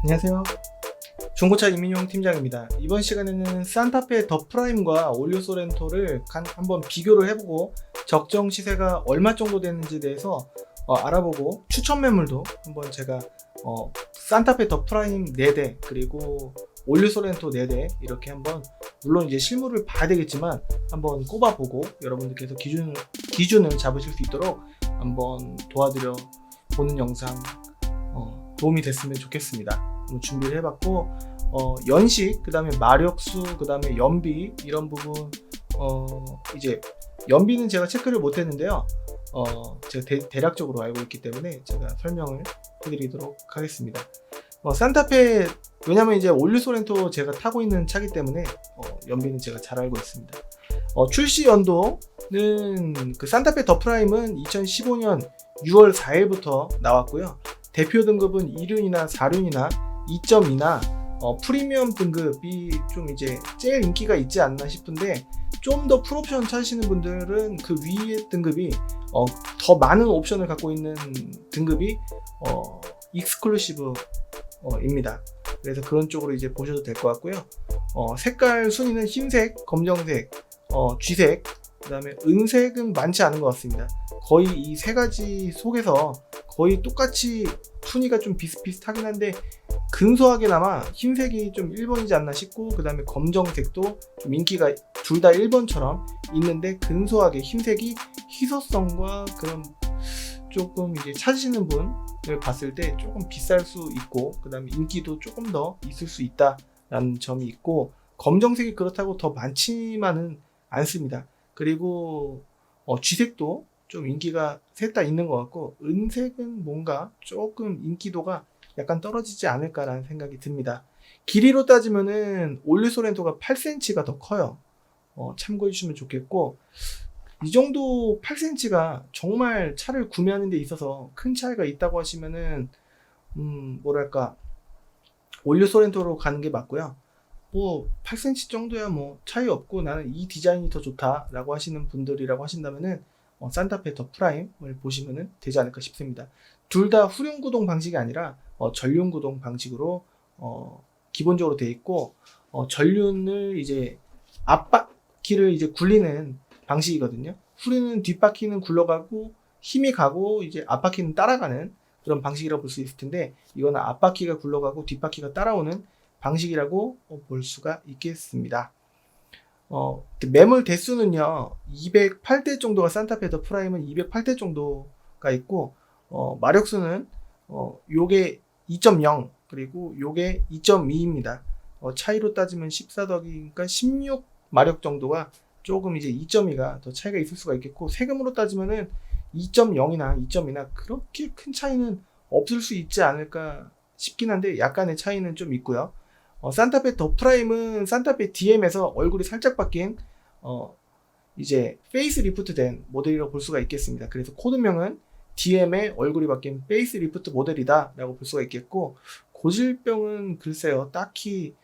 안녕하세요. 중고차 이민용 팀장입니다. 이번 시간에는 산타페 더 프라임과 올류 소렌토를 한번 비교를 해보고 적정 시세가 얼마 정도 되는지에 대해서 알아보고 추천 매물도 한번 제가 산타페 더 프라임 4대 그리고 올류 소렌토 4대 이렇게 한번, 물론 이제 실물을 봐야 되겠지만 한번 꼽아보고 여러분들께서 기준을 잡으실 수 있도록 한번 도와드려 보는 영상 도움이 됐으면 좋겠습니다. 준비를 해봤고 연식, 그 다음에 마력수, 그 다음에 연비 이런 부분 이제 연비는 제가 체크를 못했는데요. 제가 대략적으로 알고 있기 때문에 제가 설명을 해드리도록 하겠습니다. 산타페, 왜냐면 이제 올류 소렌토 제가 타고 있는 차기 때문에 연비는 제가 잘 알고 있습니다. 출시 연도는 그 산타페 더 프라임은 2015년 6월 4일부터 나왔고요. 대표 등급은 2륜이나 4륜이나 2.2나 프리미엄 등급이 좀 이제 제일 인기가 있지 않나 싶은데, 좀 더 풀옵션 찾으시는 분들은 그 위의 등급이 더 많은 옵션을 갖고 있는 등급이 익스클루시브 입니다. 그래서 그런 쪽으로 이제 보셔도 될 것 같고요. 색깔 순위는 흰색, 검정색, 쥐색, 그 다음에 은색은 많지 않은 것 같습니다. 거의 이 세 가지 속에서 거의 똑같이 순위가 좀 비슷비슷하긴 한데, 근소하게나마 흰색이 좀 1번이지 않나 싶고, 그 다음에 검정색도 좀 인기가 둘 다 1번처럼 있는데, 근소하게 흰색이 희소성과 그런 조금 이제 찾으시는 분을 봤을 때 조금 비쌀 수 있고, 그 다음에 인기도 조금 더 있을 수 있다라는 점이 있고, 검정색이 그렇다고 더 많지만은 않습니다. 그리고 쥐색도 좀 인기가 셋 다 있는 것 같고, 은색은 뭔가 조금 인기도가 약간 떨어지지 않을까라는 생각이 듭니다. 길이로 따지면은 올류 소렌토가 8cm가 더 커요. 참고해 주시면 좋겠고, 이 정도 8cm가 정말 차를 구매하는 데 있어서 큰 차이가 있다고 하시면은 뭐랄까, 올류 소렌토로 가는 게 맞고요. 뭐 8cm 정도야 뭐 차이 없고 나는 이 디자인이 더 좋다라고 하시는 분들이라고 하신다면은 산타페 더 프라임을 보시면 되지 않을까 싶습니다. 둘 다 후륜 구동 방식이 아니라 전륜 구동 방식으로 기본적으로 되어 있고, 전륜을 이제 앞바퀴를 이제 굴리는 방식이거든요. 후륜은 뒷바퀴는 굴러가고 힘이 가고 이제 앞바퀴는 따라가는 그런 방식이라고 볼 수 있을 텐데, 이거는 앞바퀴가 굴러가고 뒷바퀴가 따라오는 방식이라고 볼 수가 있겠습니다. 매물 대수는요 208대 정도가, 산타페 더 프라임은 208대 정도가 있고, 마력수는 요게 2.0 그리고 요게 2.2입니다. 차이로 따지면 14더기니까 16 마력 정도가 조금 이제 2.2가 더 차이가 있을 수가 있겠고, 세금으로 따지면은 2.0이나 2.2나 그렇게 큰 차이는 없을 수 있지 않을까 싶긴 한데, 약간의 차이는 좀 있고요. 산타페 더 프라임은 산타페 DM에서 얼굴이 살짝 바뀐 이제 페이스 리프트 된 모델이라고 볼 수가 있겠습니다. 그래서 코드명은 DM의 얼굴이 바뀐 페이스 리프트 모델이다 라고 볼 수가 있겠고, 고질병은 글쎄요 딱히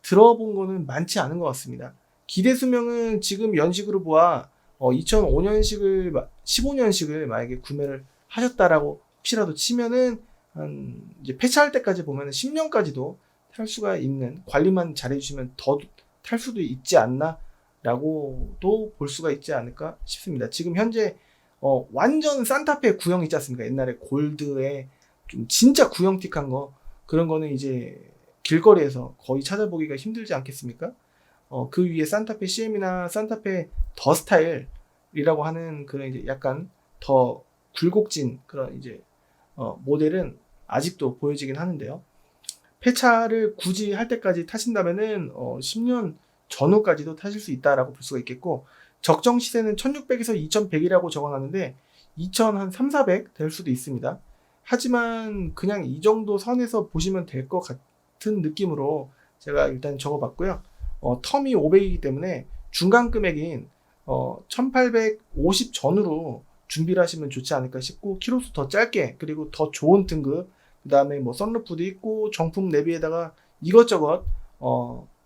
들어본 거는 많지 않은 것 같습니다. 기대 수명은 지금 연식으로 보아 2005년식을 15년식을 만약에 구매를 하셨다라고 혹시라도 치면은 한 이제 폐차할 때까지 보면은 10년까지도 탈 수가 있는, 관리만 잘해주시면 더 탈 수도 있지 않나 라고도 볼 수가 있지 않을까 싶습니다. 지금 현재 완전 산타페 구형 있지 않습니까? 옛날에 골드에 좀 진짜 구형틱한 거, 그런 거는 이제 길거리에서 거의 찾아보기가 힘들지 않겠습니까? 그 위에 산타페 CM이나 산타페 더 스타일이라고 하는 그런 이제 약간 더 굴곡진 그런 이제 모델은 아직도 보여지긴 하는데요. 폐차를 굳이 할 때까지 타신다면은 10년 전후까지도 타실 수 있다라고 볼 수가 있겠고, 적정 시세는 1600에서 2100이라고 적어놨는데 2300, 400 될 수도 있습니다. 하지만 그냥 이 정도 선에서 보시면 될 것 같은 느낌으로 제가 일단 적어봤고요. 텀이 500이기 때문에 중간 금액인 1850 전후로 준비를 하시면 좋지 않을까 싶고, 키로수 더 짧게 그리고 더 좋은 등급, 그 다음에 뭐 썬루프도 있고 정품 내비에다가 이것저것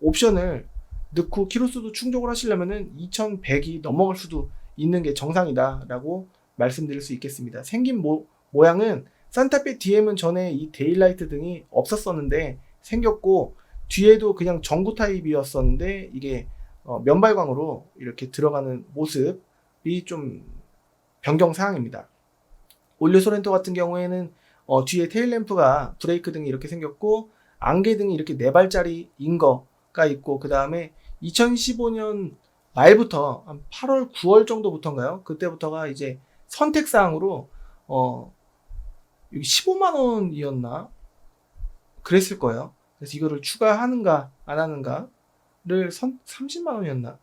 옵션을 넣고 키로수도 충족을 하시려면은 2100이 넘어갈 수도 있는 게 정상이다 라고 말씀드릴 수 있겠습니다. 생긴 모양은 산타페 DM은 전에 이 데일라이트 등이 없었었는데 생겼고, 뒤에도 그냥 전구 타입이었었는데 이게 면발광으로 이렇게 들어가는 모습이 좀 변경 사항입니다. 올류 소렌토 같은 경우에는 뒤에 테일램프가 브레이크 등이 이렇게 생겼고, 안개등이 이렇게 4발짜리인 거가 있고, 그 다음에 2015년 말부터 한 8월 9월 정도부터인가요? 그때부터가 이제 선택사항으로 여기 15만 원이었나? 그랬을 거예요. 그래서 이거를 추가하는가 안 하는가를 30만 원이었나?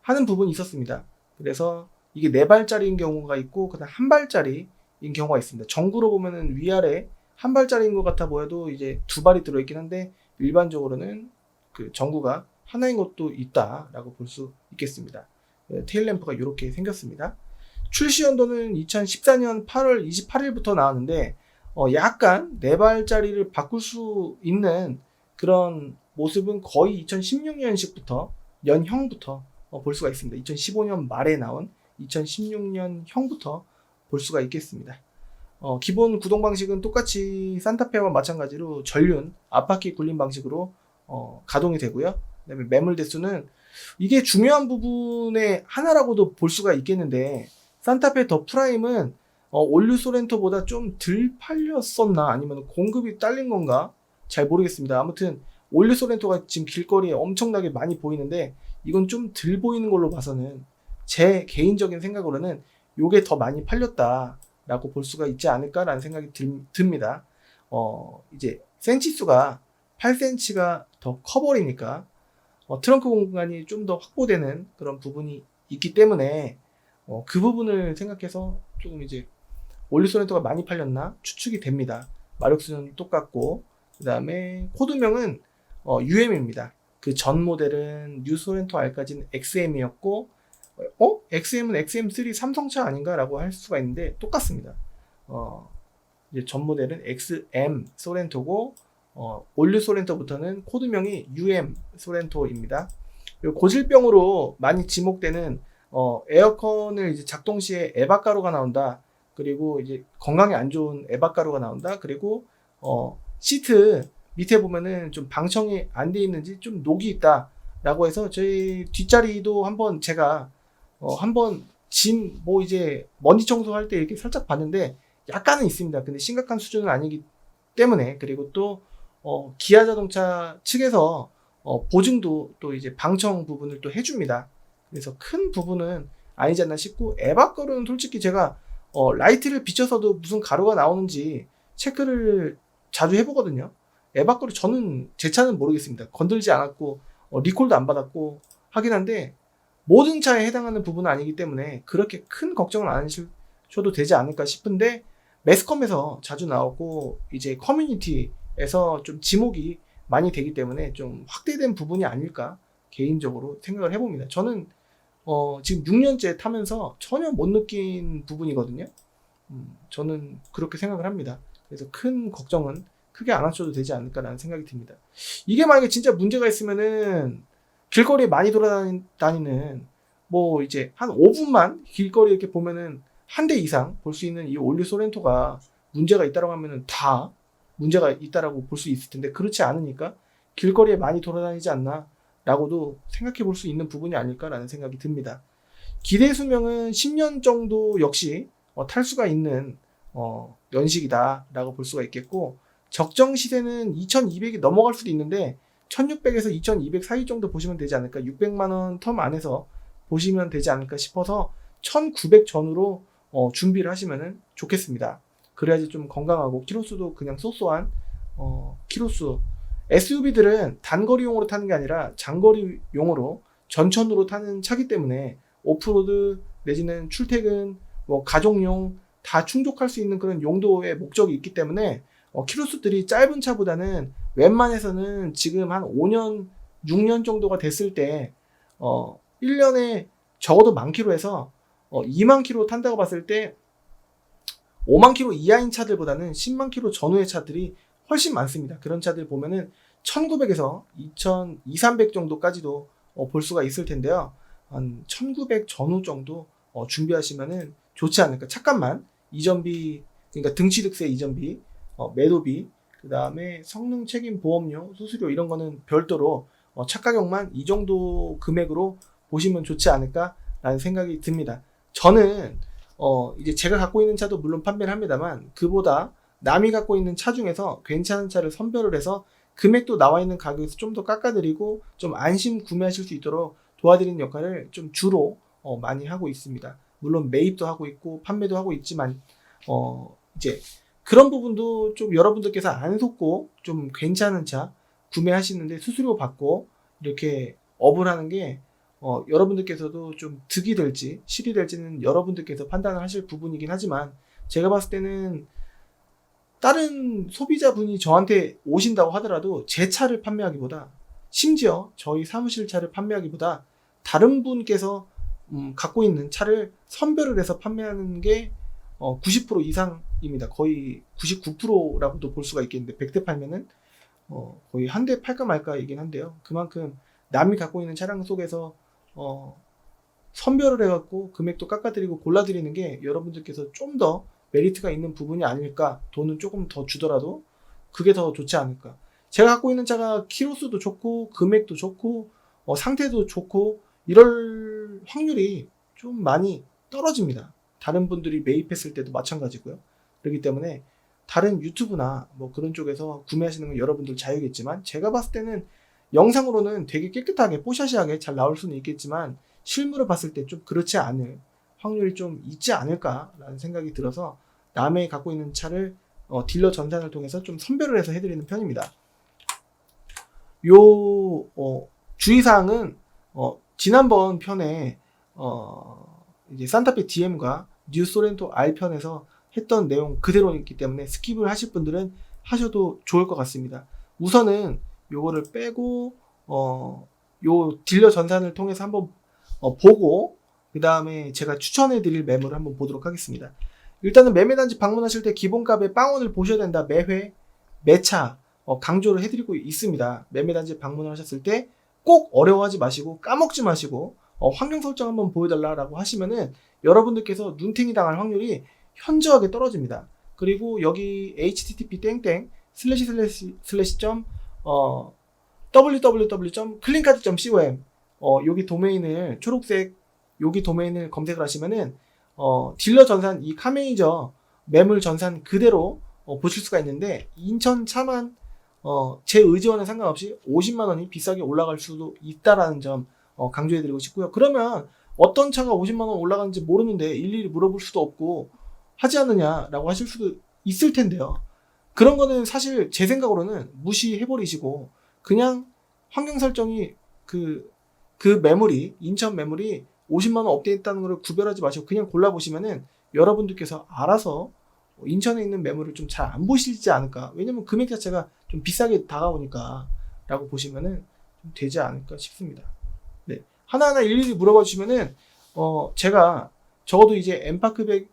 하는 부분이 있었습니다. 그래서 이게 4발짜리인 경우가 있고, 그다음 1발짜리인 경우가 있습니다. 전구로 보면은 위아래 1발짜리인 것 같아 보여도 이제 2발이 들어있긴 한데, 일반적으로는 그 전구가 하나인 것도 있다라고 볼 수 있겠습니다. 테일램프가 이렇게 생겼습니다. 출시 연도는 2014년 8월 28일부터 나왔는데, 약간 4발짜리를 바꿀 수 있는 그런 모습은 거의 2016년식부터 연형부터 볼 수가 있습니다. 2015년 말에 나온 2016년형부터 볼 수가 있겠습니다. 기본 구동 방식은 똑같이 산타페와 마찬가지로 전륜 앞바퀴 굴림 방식으로 가동이 되고요. 그다음에 매물 대수는 이게 중요한 부분의 하나라고도 볼 수가 있겠는데, 산타페 더 프라임은 올류 소렌토보다 좀 덜 팔렸었나, 아니면 공급이 딸린 건가 잘 모르겠습니다. 아무튼 올류 소렌토가 지금 길거리에 엄청나게 많이 보이는데, 이건 좀 덜 보이는 걸로 봐서는 제 개인적인 생각으로는 요게 더 많이 팔렸다라고 볼 수가 있지 않을까라는 생각이 듭니다. 이제 센치수가 8cm가 더 커버리니까 트렁크 공간이 좀 더 확보되는 그런 부분이 있기 때문에 그 부분을 생각해서 조금 이제 올류 소렌토가 많이 팔렸나 추측이 됩니다. 마력수는 똑같고, 그 다음에 코드명은 UM입니다. 그 전 모델은 뉴 소렌토 R까지는 XM이었고, XM은 XM3 삼성차 아닌가 라고 할 수가 있는데 똑같습니다. 이제 전 모델은 XM 소렌토고, 올류 소렌토부터는 코드명이 UM 소렌토입니다. 그리고 고질병으로 많이 지목되는 에어컨을 이제 작동 시에 에바가루가 나온다. 그리고 이제 건강에 안 좋은 에바가루가 나온다. 그리고 시트 밑에 보면은 좀 방청이 안 돼 있는지 좀 녹이 있다 라고 해서 저희 뒷자리도 한번 제가 한번 짐 뭐 이제 먼지 청소할 때 이렇게 살짝 봤는데 약간은 있습니다. 근데 심각한 수준은 아니기 때문에, 그리고 또 기아 자동차 측에서 보증도 또 이제 방청 부분을 또 해줍니다. 그래서 큰 부분은 아니지 않나 싶고, 에바가루는 솔직히 제가 라이트를 비춰서도 무슨 가루가 나오는지 체크를 자주 해보거든요. 에바가루 저는 제 차는 모르겠습니다. 건들지 않았고 리콜도 안 받았고 하긴 한데, 모든 차에 해당하는 부분은 아니기 때문에 그렇게 큰 걱정을 안 하셔도 되지 않을까 싶은데, 매스컴에서 자주 나오고 이제 커뮤니티에서 좀 지목이 많이 되기 때문에 좀 확대된 부분이 아닐까 개인적으로 생각을 해봅니다. 저는 지금 6년째 타면서 전혀 못 느낀 부분이거든요. 저는 그렇게 생각을 합니다. 그래서 큰 걱정은 크게 안 하셔도 되지 않을까라는 생각이 듭니다. 이게 만약에 진짜 문제가 있으면은 길거리에 많이 돌아다니는 뭐 이제 한 5분만 길거리 이렇게 보면은 한 대 이상 볼 수 있는 이 올류 소렌토가 문제가 있다라고 하면은 다 문제가 있다라고 볼 수 있을 텐데, 그렇지 않으니까 길거리에 많이 돌아다니지 않나 라고도 생각해 볼 수 있는 부분이 아닐까라는 생각이 듭니다. 기대 수명은 10년 정도 역시 탈 수가 있는 연식이다 라고 볼 수가 있겠고, 적정 시세는 2200이 넘어갈 수도 있는데 1600에서 2200 사이 정도 보시면 되지 않을까, 600만원 텀 안에서 보시면 되지 않을까 싶어서 1900 전후로 준비를 하시면 좋겠습니다. 그래야지 좀 건강하고 키로수도 그냥 쏘쏘한 키로수. SUV들은 단거리용으로 타는 게 아니라 장거리용으로 전천후로 타는 차기 때문에 오프로드 내지는 출퇴근, 뭐 가족용 다 충족할 수 있는 그런 용도의 목적이 있기 때문에 키로수들이 짧은 차보다는 웬만해서는 지금 한 5년, 6년 정도가 됐을 때 1년에 적어도 10,000km에서 2만 km 탄다고 봤을 때 5만 km 이하인 차들보다는 10만 km 전후의 차들이 훨씬 많습니다. 그런 차들 보면은 1900에서 2200, 300 정도까지도 볼 수가 있을 텐데요. 한 1900 전후 정도 준비하시면은 좋지 않을까. 잠깐만 이전비 그러니까 등취득세 이전비, 매도비, 그 다음에 성능 책임 보험료, 수수료 이런 거는 별도로 차 가격만 이 정도 금액으로 보시면 좋지 않을까라는 생각이 듭니다. 저는 이제 제가 갖고 있는 차도 물론 판매를 합니다만 그보다 남이 갖고 있는 차 중에서 괜찮은 차를 선별을 해서 금액도 나와 있는 가격에서 좀 더 깎아드리고 좀 안심 구매하실 수 있도록 도와드리는 역할을 좀 주로 많이 하고 있습니다. 물론 매입도 하고 있고 판매도 하고 있지만 이제 그런 부분도 좀 여러분들께서 안 속고 좀 괜찮은 차 구매하시는데 수수료 받고 이렇게 업을 하는 게 여러분들께서도 좀 득이 될지 실이 될지는 여러분들께서 판단을 하실 부분이긴 하지만 제가 봤을 때는 다른 소비자분이 저한테 오신다고 하더라도 제 차를 판매하기보다 심지어 저희 사무실 차를 판매하기보다 다른 분께서 갖고 있는 차를 선별을 해서 판매하는 게 90% 이상입니다. 거의 99%라고도 볼 수가 있겠는데 100대 팔면은 거의 한 대 팔까 말까이긴 한데요. 그만큼 남이 갖고 있는 차량 속에서 선별을 해갖고 금액도 깎아드리고 골라드리는 게 여러분들께서 좀 더 메리트가 있는 부분이 아닐까. 돈은 조금 더 주더라도 그게 더 좋지 않을까. 제가 갖고 있는 차가 키로수도 좋고 금액도 좋고 상태도 좋고 이럴 확률이 좀 많이 떨어집니다. 다른 분들이 매입했을 때도 마찬가지고요. 그렇기 때문에 다른 유튜브나 뭐 그런 쪽에서 구매하시는 건 여러분들 자유겠지만 제가 봤을 때는 영상으로는 되게 깨끗하게 뽀샤시하게 잘 나올 수는 있겠지만 실물을 봤을 때 좀 그렇지 않을 확률이 좀 있지 않을까라는 생각이 들어서 남의 갖고 있는 차를 딜러 전산을 통해서 좀 선별을 해서 해드리는 편입니다. 주의사항은 지난번 편에 이제 산타페 DM과 뉴 소렌토 R 편에서 했던 내용 그대로이기 때문에 스킵을 하실 분들은 하셔도 좋을 것 같습니다. 우선은 요거를 빼고 요 딜러 전산을 통해서 한번 보고 그 다음에 제가 추천해 드릴 매물을 한번 보도록 하겠습니다. 일단은 매매단지 방문하실 때 기본값의 빵원을 보셔야 된다. 매회 매차 강조를 해드리고 있습니다. 매매단지 방문을 하셨을 때 꼭 어려워하지 마시고 까먹지 마시고 환경 설정 한번 보여달라고 하시면은 여러분들께서 눈탱이 당할 확률이 현저하게 떨어집니다. 그리고 여기 http www.cleancard.com 여기 도메인을 초록색 여기 도메인을 검색을 하시면은 딜러 전산 이 카메이저 매물 전산 그대로 보실 수가 있는데 인천 차만 제 의지와는 상관없이 50만 원이 비싸게 올라갈 수도 있다라는 점 강조해 드리고 싶고요. 그러면 어떤 차가 50만 원 올라가는지 모르는데 일일이 물어볼 수도 없고 하지 않느냐라고 하실 수도 있을 텐데요. 그런 거는 사실 제 생각으로는 무시해 버리시고 그냥 환경 설정이 그 매물이 인천 매물이 50만 원 업데이트했다는 걸 구별하지 마시고 그냥 골라보시면은 여러분들께서 알아서 인천에 있는 매물을 좀 잘 안 보시지 않을까. 왜냐면 금액 자체가 좀 비싸게 다가오니까 라고 보시면은 좀 되지 않을까 싶습니다. 네. 하나하나 일일이 물어봐 주시면은 제가 적어도 이제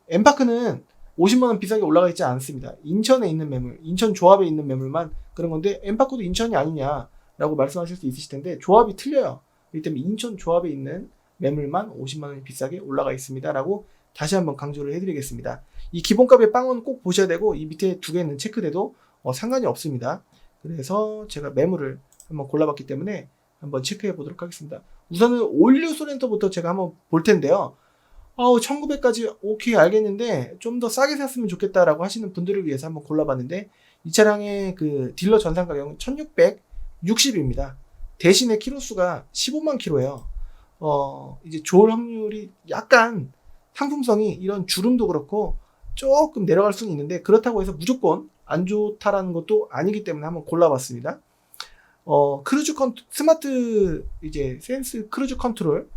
엠파크는 50만 원 비싸게 올라가 있지 않습니다. 인천에 있는 매물, 인천 조합에 있는 매물만 그런 건데 엠파크도 인천이 아니냐라고 말씀하실 수 있으실 텐데 조합이 틀려요. 그렇기 때문에 인천 조합에 있는 매물만 50만 원이 비싸게 올라가 있습니다라고 다시 한번 강조를 해드리겠습니다. 이 기본값의 빵은 꼭 보셔야 되고 이 밑에 두 개는 체크돼도 상관이 없습니다. 그래서 제가 매물을 한번 골라봤기 때문에 한번 체크해 보도록 하겠습니다. 우선은 올류 소렌토부터 제가 한번 볼 텐데요. 1900까지 오케이 알겠는데 좀 더 싸게 샀으면 좋겠다라고 하시는 분들을 위해서 한번 골라봤는데 이 차량의 그 딜러 전산 가격은 1660입니다. 대신에 키로수가 15만 킬로예요. 이제 좋을 확률이 약간 상품성이 이런 주름도 그렇고 조금 내려갈 수는 있는데 그렇다고 해서 무조건 안 좋다라는 것도 아니기 때문에 한번 골라봤습니다. 스마트 이제 센스 크루즈 컨트롤,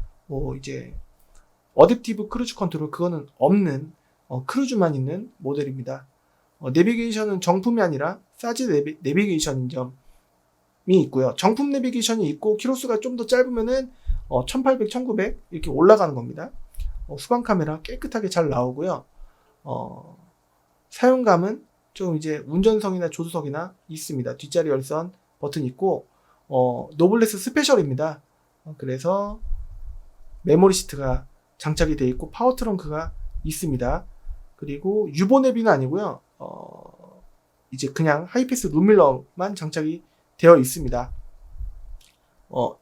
이제 어댑티브 크루즈 컨트롤 그거는 없는 크루즈만 있는 모델입니다. 내비게이션은 정품이 아니라 사지 내비게이션인 점이 있고요. 정품 내비게이션이 있고 키로수가 좀 더 짧으면은 1800, 1900 이렇게 올라가는 겁니다. 후방 카메라 깨끗하게 잘 나오고요. 사용감은 좀 이제 운전석이나 조수석이나 있습니다. 뒷자리 열선 버튼 있고 노블레스 스페셜입니다. 그래서 메모리 시트가 장착이 되어 있고 파워 트렁크가 있습니다. 그리고 유보 내비는 아니고요. 이제 그냥 하이패스 룸밀러만 장착이 되어 있습니다.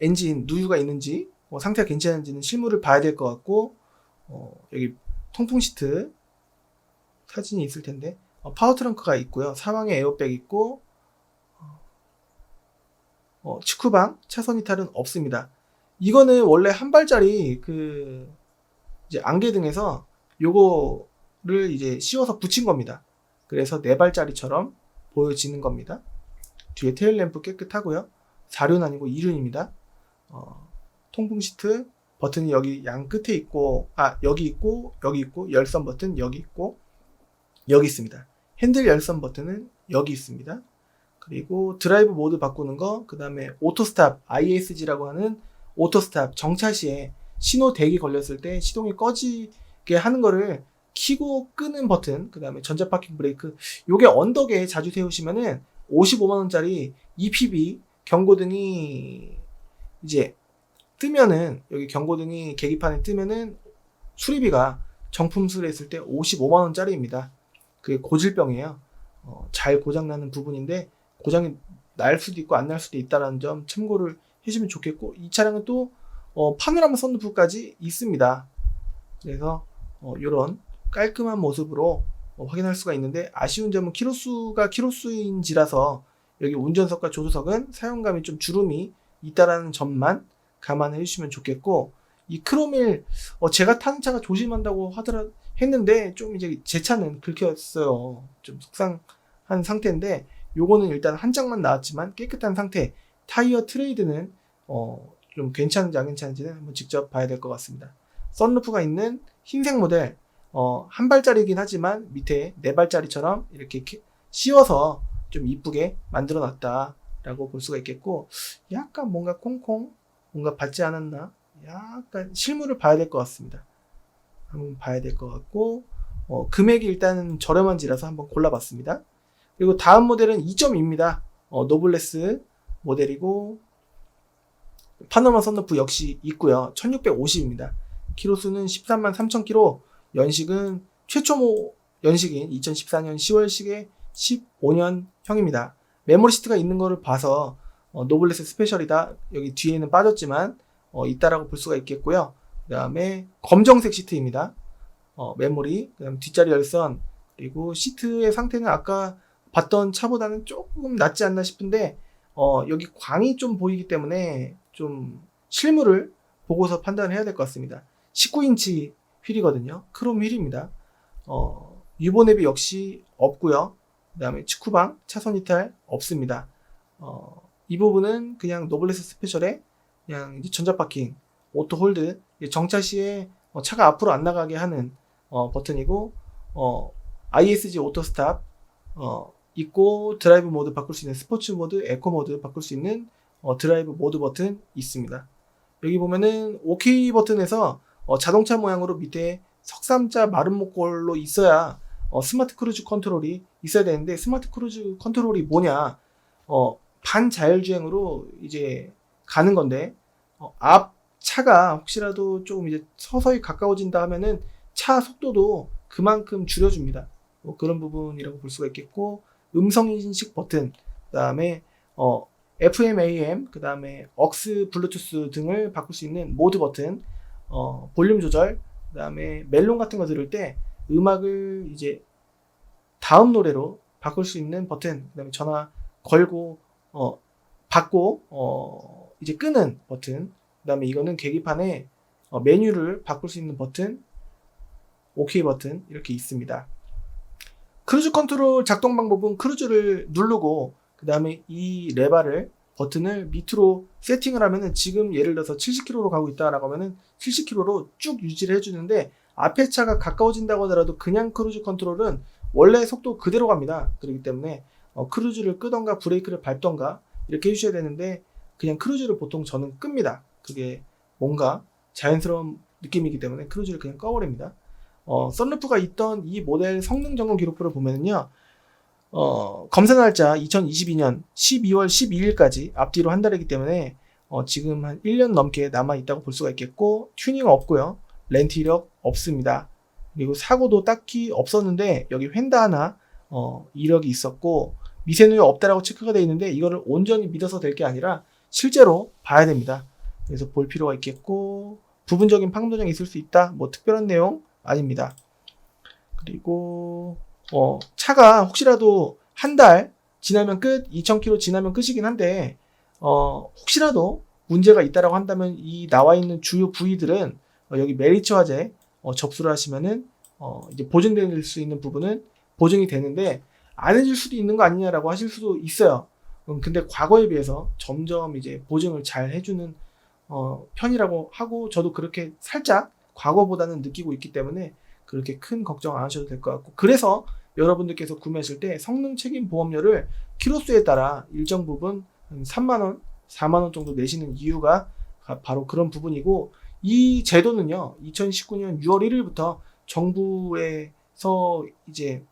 엔진 누유가 있는지 상태가 괜찮은지는 실물을 봐야 될 것 같고, 여기 통풍 시트 사진이 있을 텐데, 파워 트렁크가 있고요. 사방에 에어백 있고, 측후방 차선 이탈은 없습니다. 이거는 원래 한 발짜리 이제 안개등에서 요거를 이제 씌워서 붙인 겁니다. 그래서 4발짜리처럼 보여지는 겁니다. 뒤에 테일 램프 깨끗하고요. 4륜 아니고 2륜입니다. 통풍 시트 버튼이 여기 양 끝에 있고, 여기 있고, 여기 있고, 열선 버튼 여기 있고, 여기 있습니다. 핸들 열선 버튼은 여기 있습니다. 그리고 드라이브 모드 바꾸는 거, 그 다음에 오토스탑, ISG라고 하는 오토스탑, 정차 시에 신호 대기 걸렸을 때 시동이 꺼지게 하는 거를 키고 끄는 버튼, 그 다음에 전자 파킹 브레이크. 요게 언덕에 자주 세우시면은 55만원짜리 EPB 경고등이 이제 뜨면은, 여기 경고등이 계기판에 뜨면은 수리비가 정품수를 했을 때 55만원짜리입니다. 그게 고질병이에요. 잘 고장나는 부분인데, 고장이 날 수도 있고 안 날 수도 있다는 점 참고를 해주면 좋겠고, 이 차량은 또 파노라마 선루프까지 있습니다. 그래서 이런 깔끔한 모습으로 확인할 수가 있는데, 아쉬운 점은 키로수가 키로수인지라서 여기 운전석과 조수석은 사용감이 좀 주름이 있다라는 점만 감안해 주시면 좋겠고, 이 크롬일 제가 타는 차가 조심한다고 했는데 좀 이제 제 차는 긁혔어요. 좀 속상한 상태인데, 요거는 일단 한 장만 나왔지만 깨끗한 상태. 타이어 트레이드는 좀 괜찮은지 안 괜찮은지는 한번 직접 봐야 될 것 같습니다. 썬루프가 있는 흰색 모델, 한 발짜리긴 하지만 밑에 4발짜리처럼 이렇게 씌워서 좀 이쁘게 만들어 놨다라고 볼 수가 있겠고, 약간 뭔가 뭔가 받지 않았나? 약간 실물을 봐야 될 것 같습니다. 한번 봐야 될 것 같고, 금액이 일단은 저렴한지라서 한번 골라봤습니다. 그리고 다음 모델은 2.2입니다. 노블레스 모델이고, 파노라마 선루프 역시 있고요. 1650입니다. 키로수는 13만 3천 킬로, 연식은 최초 연식인 2014년 10월식의 15년형입니다. 메모리 시트가 있는 거를 봐서 노블레스 스페셜이다. 여기 뒤에는 빠졌지만 있다라고 볼 수가 있겠고요. 그 다음에 검정색 시트입니다. 메모리, 그 다음 뒷자리 열선, 그리고 시트의 상태는 아까 봤던 차보다는 조금 낫지 않나 싶은데, 여기 광이 좀 보이기 때문에 좀 실물을 보고서 판단을 해야 될 것 같습니다. 19인치 휠이거든요. 크롬 휠입니다. 유보 내비 역시 없고요. 그 다음에 측후방 차선 이탈 없습니다. 이 부분은 그냥 노블레스 스페셜에 그냥 이제 전자 파킹, 오토 홀드, 정차 시에 차가 앞으로 안 나가게 하는 버튼이고, ISG 오토 스탑 있고, 드라이브 모드 바꿀 수 있는 스포츠 모드, 에코 모드 바꿀 수 있는 드라이브 모드 버튼 있습니다. 여기 보면은 OK 버튼에서 자동차 모양으로 밑에 석삼자 마른 목골로 있어야 스마트 크루즈 컨트롤이 있어야 되는데, 스마트 크루즈 컨트롤이 뭐냐? 반자율주행으로 이제 가는 건데, 앞 차가 혹시라도 조금 이제 서서히 가까워진다 하면은 차 속도도 그만큼 줄여줍니다. 그런 부분이라고 볼 수가 있겠고, 음성 인식 버튼, 그 다음에 FM, AM, 그 다음에 aux, 블루투스 등을 바꿀 수 있는 모드 버튼, 볼륨 조절, 그 다음에 멜론 같은 거 들을 때 음악을 이제 다음 노래로 바꿀 수 있는 버튼, 그 다음에 전화 걸고 받고 이제 끄는 버튼, 그 다음에 이거는 계기판에 메뉴를 바꿀 수 있는 버튼, OK 버튼 이렇게 있습니다. 크루즈 컨트롤 작동 방법은 크루즈를 누르고, 그 다음에 이 레바를 버튼을 밑으로 세팅을 하면은, 지금 예를 들어서 70km로 가고 있다라고 하면은 70km로 쭉 유지를 해주는데, 앞에 차가 가까워진다고 하더라도 그냥 크루즈 컨트롤은 원래 속도 그대로 갑니다. 그렇기 때문에 크루즈를 끄던가 브레이크를 밟던가 이렇게 해주셔야 되는데, 그냥 크루즈를 보통 저는 끕니다. 그게 뭔가 자연스러운 느낌이기 때문에 크루즈를 그냥 꺼버립니다. 썬루프가 있던 이 모델 성능 점검 기록부를 보면은요, 검사 날짜 2022년 12월 12일까지 앞뒤로 한 달이기 때문에 지금 한 1년 넘게 남아 있다고 볼 수가 있겠고, 튜닝 없고요, 렌트 이력 없습니다. 그리고 사고도 딱히 없었는데 여기 휀다 하나 이력이 있었고 미세누유 없다라고 체크가 되어 있는데 이거를 온전히 믿어서 될 게 아니라 실제로 봐야 됩니다. 그래서 볼 필요가 있겠고 부분적인 파손정이 있을 수 있다. 뭐 특별한 내용 아닙니다. 그리고 차가 혹시라도 한 달 지나면 끝, 2,000km 지나면 끝이긴 한데 혹시라도 문제가 있다라고 한다면 이 나와 있는 주요 부위들은 여기 메리츠 화재 접수를 하시면은 이제 보증될 수 있는 부분은 보증이 되는데 안 해줄 수도 있는 거 아니냐라고 하실 수도 있어요. 근데 과거에 비해서 점점 이제 보증을 잘 해주는 편이라고 하고 저도 그렇게 살짝 과거보다는 느끼고 있기 때문에 그렇게 큰 걱정 안 하셔도 될 것 같고 그래서 여러분들께서 구매하실 때 성능 책임 보험료를 키로수에 따라 일정 부분 3만원, 4만원 정도 내시는 이유가 바로 그런 부분이고 이 제도는요 2019년 6월 1일부터 정부에서 이제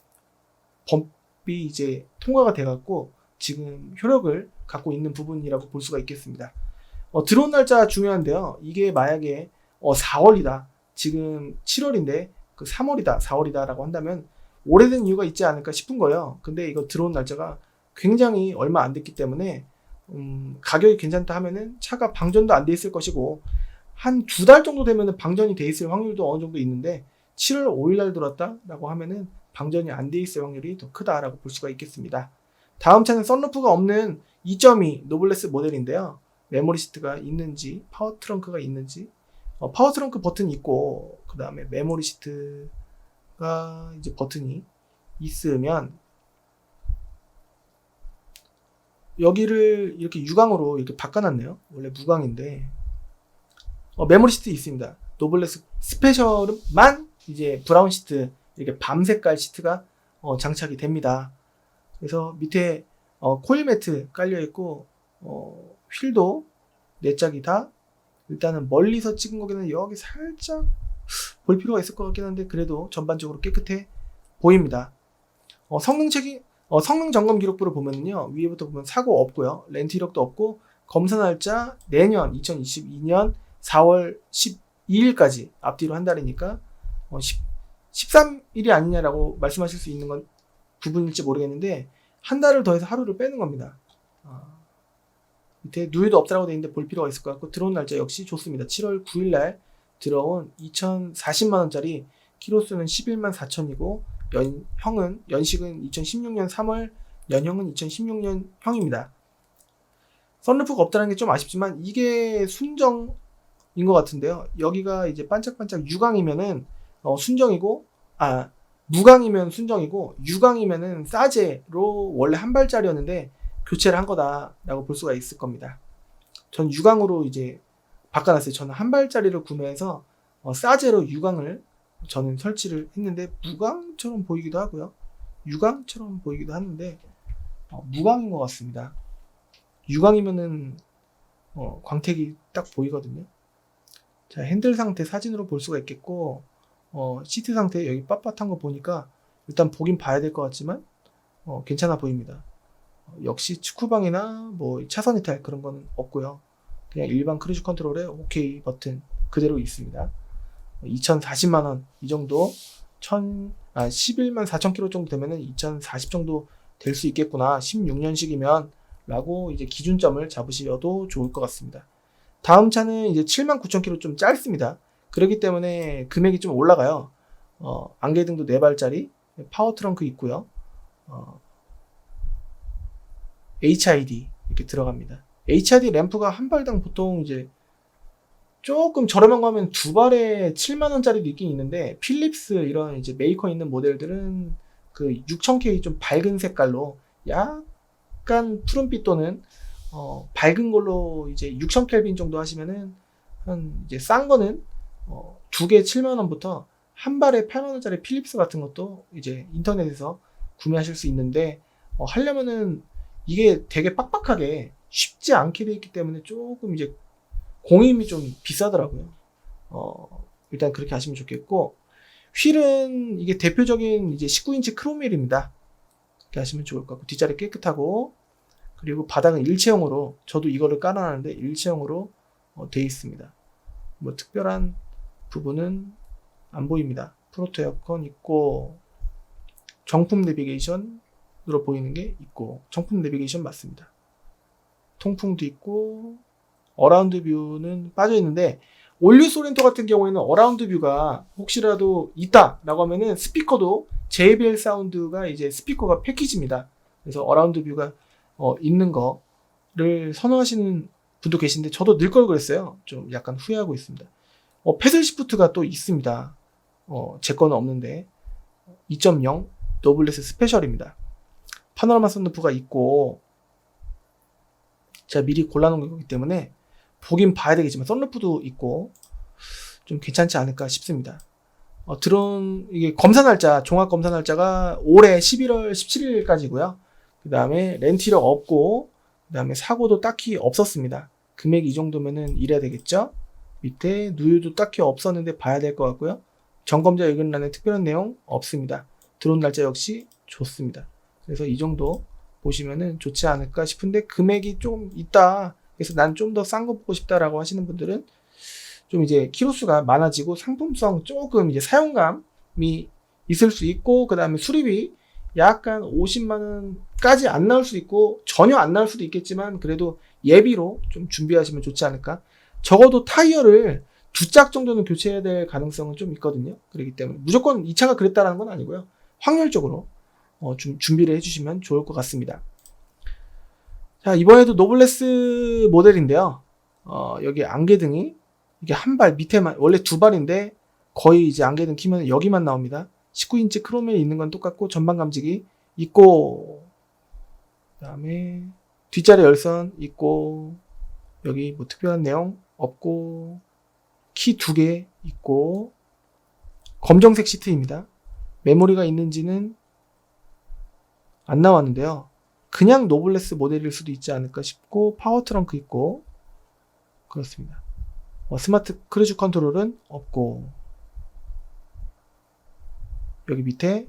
법이 이제 통과가 돼갖고 지금 효력을 갖고 있는 부분이라고 볼 수가 있겠습니다. 들어온 날짜 중요한데요. 이게 만약에 4월이다. 지금 7월인데 그 3월이다, 4월이다라고 한다면 오래된 이유가 있지 않을까 싶은 거예요. 근데 이거 들어온 날짜가 굉장히 얼마 안 됐기 때문에 가격이 괜찮다 하면은 차가 방전도 안 돼 있을 것이고 한 2달 정도 되면은 방전이 돼 있을 확률도 어느 정도 있는데 7월 5일 날 들었다라고 하면은 방전이 안 돼 있을 확률이 더 크다라고 볼 수가 있겠습니다. 다음 차는 썬루프가 없는 2.2 노블레스 모델인데요. 메모리 시트가 있는지, 파워 트렁크가 있는지, 파워 트렁크 버튼이 있고, 그 다음에 메모리 시트가 이제 버튼이 있으면, 여기를 이렇게 유광으로 이렇게 바꿔놨네요. 원래 무광인데, 메모리 시트 있습니다. 노블레스 스페셜만 이제 브라운 시트, 이렇게 밤 색깔 시트가 장착이 됩니다. 그래서 밑에 코일 매트 깔려있고, 휠도 4짝이 다 일단은 멀리서 찍은 거기는 여기 살짝 볼 필요가 있을 것 같긴 한데 그래도 전반적으로 깨끗해 보입니다. 성능 점검 기록부를 보면요 위에부터 보면 사고 없고요 렌트 이력도 없고 검사 날짜 내년 2022년 4월 12일까지 앞뒤로 한 달이니까 13일이 아니냐라고 말씀하실 수 있는 건 부분일지 모르겠는데 한 달을 더해서 하루를 빼는 겁니다. 밑에 누유도 없다라고 되어 있는데 볼 필요가 있을 것 같고 들어온 날짜 역시 좋습니다. 7월 9일날 들어온 2,040만원짜리 키로수는 11만 4천이고 연식은 2016년 3월 연형은 2016년 형입니다. 썬루프가 없다는 게 좀 아쉽지만 이게 순정인 것 같은데요. 여기가 이제 반짝반짝 유광이면은 순정이고 무광이면 순정이고 유광이면은 싸제로 원래 한 발짜리였는데 교체를 한 거다라고 볼 수가 있을 겁니다. 전 유광으로 이제 바꿔놨어요. 저는 한 발짜리를 구매해서 싸제로 유광을 저는 설치를 했는데 무광처럼 보이기도 하고요. 유광처럼 보이기도 하는데 무광인 것 같습니다. 유광이면은 광택이 딱 보이거든요. 자, 핸들 상태 사진으로 볼 수가 있겠고 시트 상태 여기 빳빳한 거 보니까 일단 보긴 봐야 될 것 같지만 괜찮아 보입니다. 역시 축구방이나 뭐 차선 이탈 그런 거는 없고요. 그냥 일반 크루즈 컨트롤에 OK 버튼 그대로 있습니다. 2,040만원 이 정도 11만 4천 킬로 정도 되면은 2,040 정도 될 수 있겠구나 16년식이면 라고 이제 기준점을 잡으셔도 좋을 것 같습니다. 다음 차는 이제 7만 9천 킬로 좀 짧습니다. 그렇기 때문에 금액이 좀 올라가요. 안개등도 4발짜리 파워 트렁크 있고요. HID 이렇게 들어갑니다. HID 램프가 한 발당 보통 이제 조금 저렴한 거 하면 2발에 7만원짜리도 있긴 있는데 필립스 이런 이제 메이커 있는 모델들은 그 6000K 좀 밝은 색깔로 약간 푸른빛 또는 밝은 걸로 이제 6000켈빈 정도 하시면은 한 이제 싼 거는 2개 7만원부터 한 발에 8만원짜리 필립스 같은 것도 이제 인터넷에서 구매하실 수 있는데 하려면은 이게 되게 빡빡하게 쉽지 않게 되어 있기 때문에 조금 이제 공임이 좀 비싸더라고요. 일단 그렇게 하시면 좋겠고 휠은 이게 대표적인 이제 19인치 크롬휠입니다. 그렇게 하시면 좋을 것 같고 뒷자리 깨끗하고 그리고 바닥은 일체형으로 저도 이거를 깔아놨는데 일체형으로 되어 있습니다. 뭐 특별한 부분은 안 보입니다. 프로토 에어컨 있고, 정품 내비게이션으로 보이는 게 있고, 정품 내비게이션 맞습니다. 통풍도 있고, 어라운드 뷰는 빠져 있는데, 올류 소렌토 같은 경우에는 어라운드 뷰가 혹시라도 있다라고 하면은 스피커도 JBL 사운드가 이제 스피커가 패키지입니다. 그래서 어라운드 뷰가 있는 거를 선호하시는 분도 계신데, 저도 늘 걸 그랬어요. 좀 약간 후회하고 있습니다. 패들 시프트가 또 있습니다. 제 거는 없는데 2.0 노블레스 스페셜입니다. 파노라마 선루프가 있고, 제가 미리 골라놓은 거기 때문에 보긴 봐야 되겠지만 선루프도 있고 좀 괜찮지 않을까 싶습니다. 드론 이게 검사 날짜, 종합 검사 날짜가 올해 11월 17일까지고요. 그 다음에 렌트 이력 없고, 그 다음에 사고도 딱히 없었습니다. 금액이 이 정도면은 이래야 되겠죠. 밑에 누유도 딱히 없었는데 봐야 될 것 같고요. 점검자 의견란에 특별한 내용 없습니다. 드론 날짜 역시 좋습니다. 그래서 이 정도 보시면은 좋지 않을까 싶은데, 금액이 좀 있다, 그래서 난 좀 더 싼 거 보고 싶다라고 하시는 분들은 좀 이제 키로수가 많아지고 상품성 조금 이제 사용감이 있을 수 있고, 그 다음에 수리비 약간 50만원까지 안 나올 수 있고 전혀 안 나올 수도 있겠지만, 그래도 예비로 좀 준비하시면 좋지 않을까. 적어도 타이어를 2짝 정도는 교체해야 될 가능성은 좀 있거든요. 그렇기 때문에 무조건 이 차가 그랬다라는 건 아니고요. 확률적으로 좀 준비를 해주시면 좋을 것 같습니다. 자, 이번에도 노블레스 모델인데요. 여기 안개등이 이게 한 발 밑에만, 원래 2발인데 거의 이제 안개등 키면 여기만 나옵니다. 19인치 크롬에 있는 건 똑같고, 전방 감지기 있고, 그 다음에 뒷자리 열선 있고, 여기 뭐 특별한 내용 없고, 키 2개 있고, 검정색 시트입니다. 메모리가 있는지는 안 나왔는데요. 그냥 노블레스 모델일 수도 있지 않을까 싶고, 파워 트렁크 있고, 그렇습니다. 스마트 크루즈 컨트롤은 없고, 여기 밑에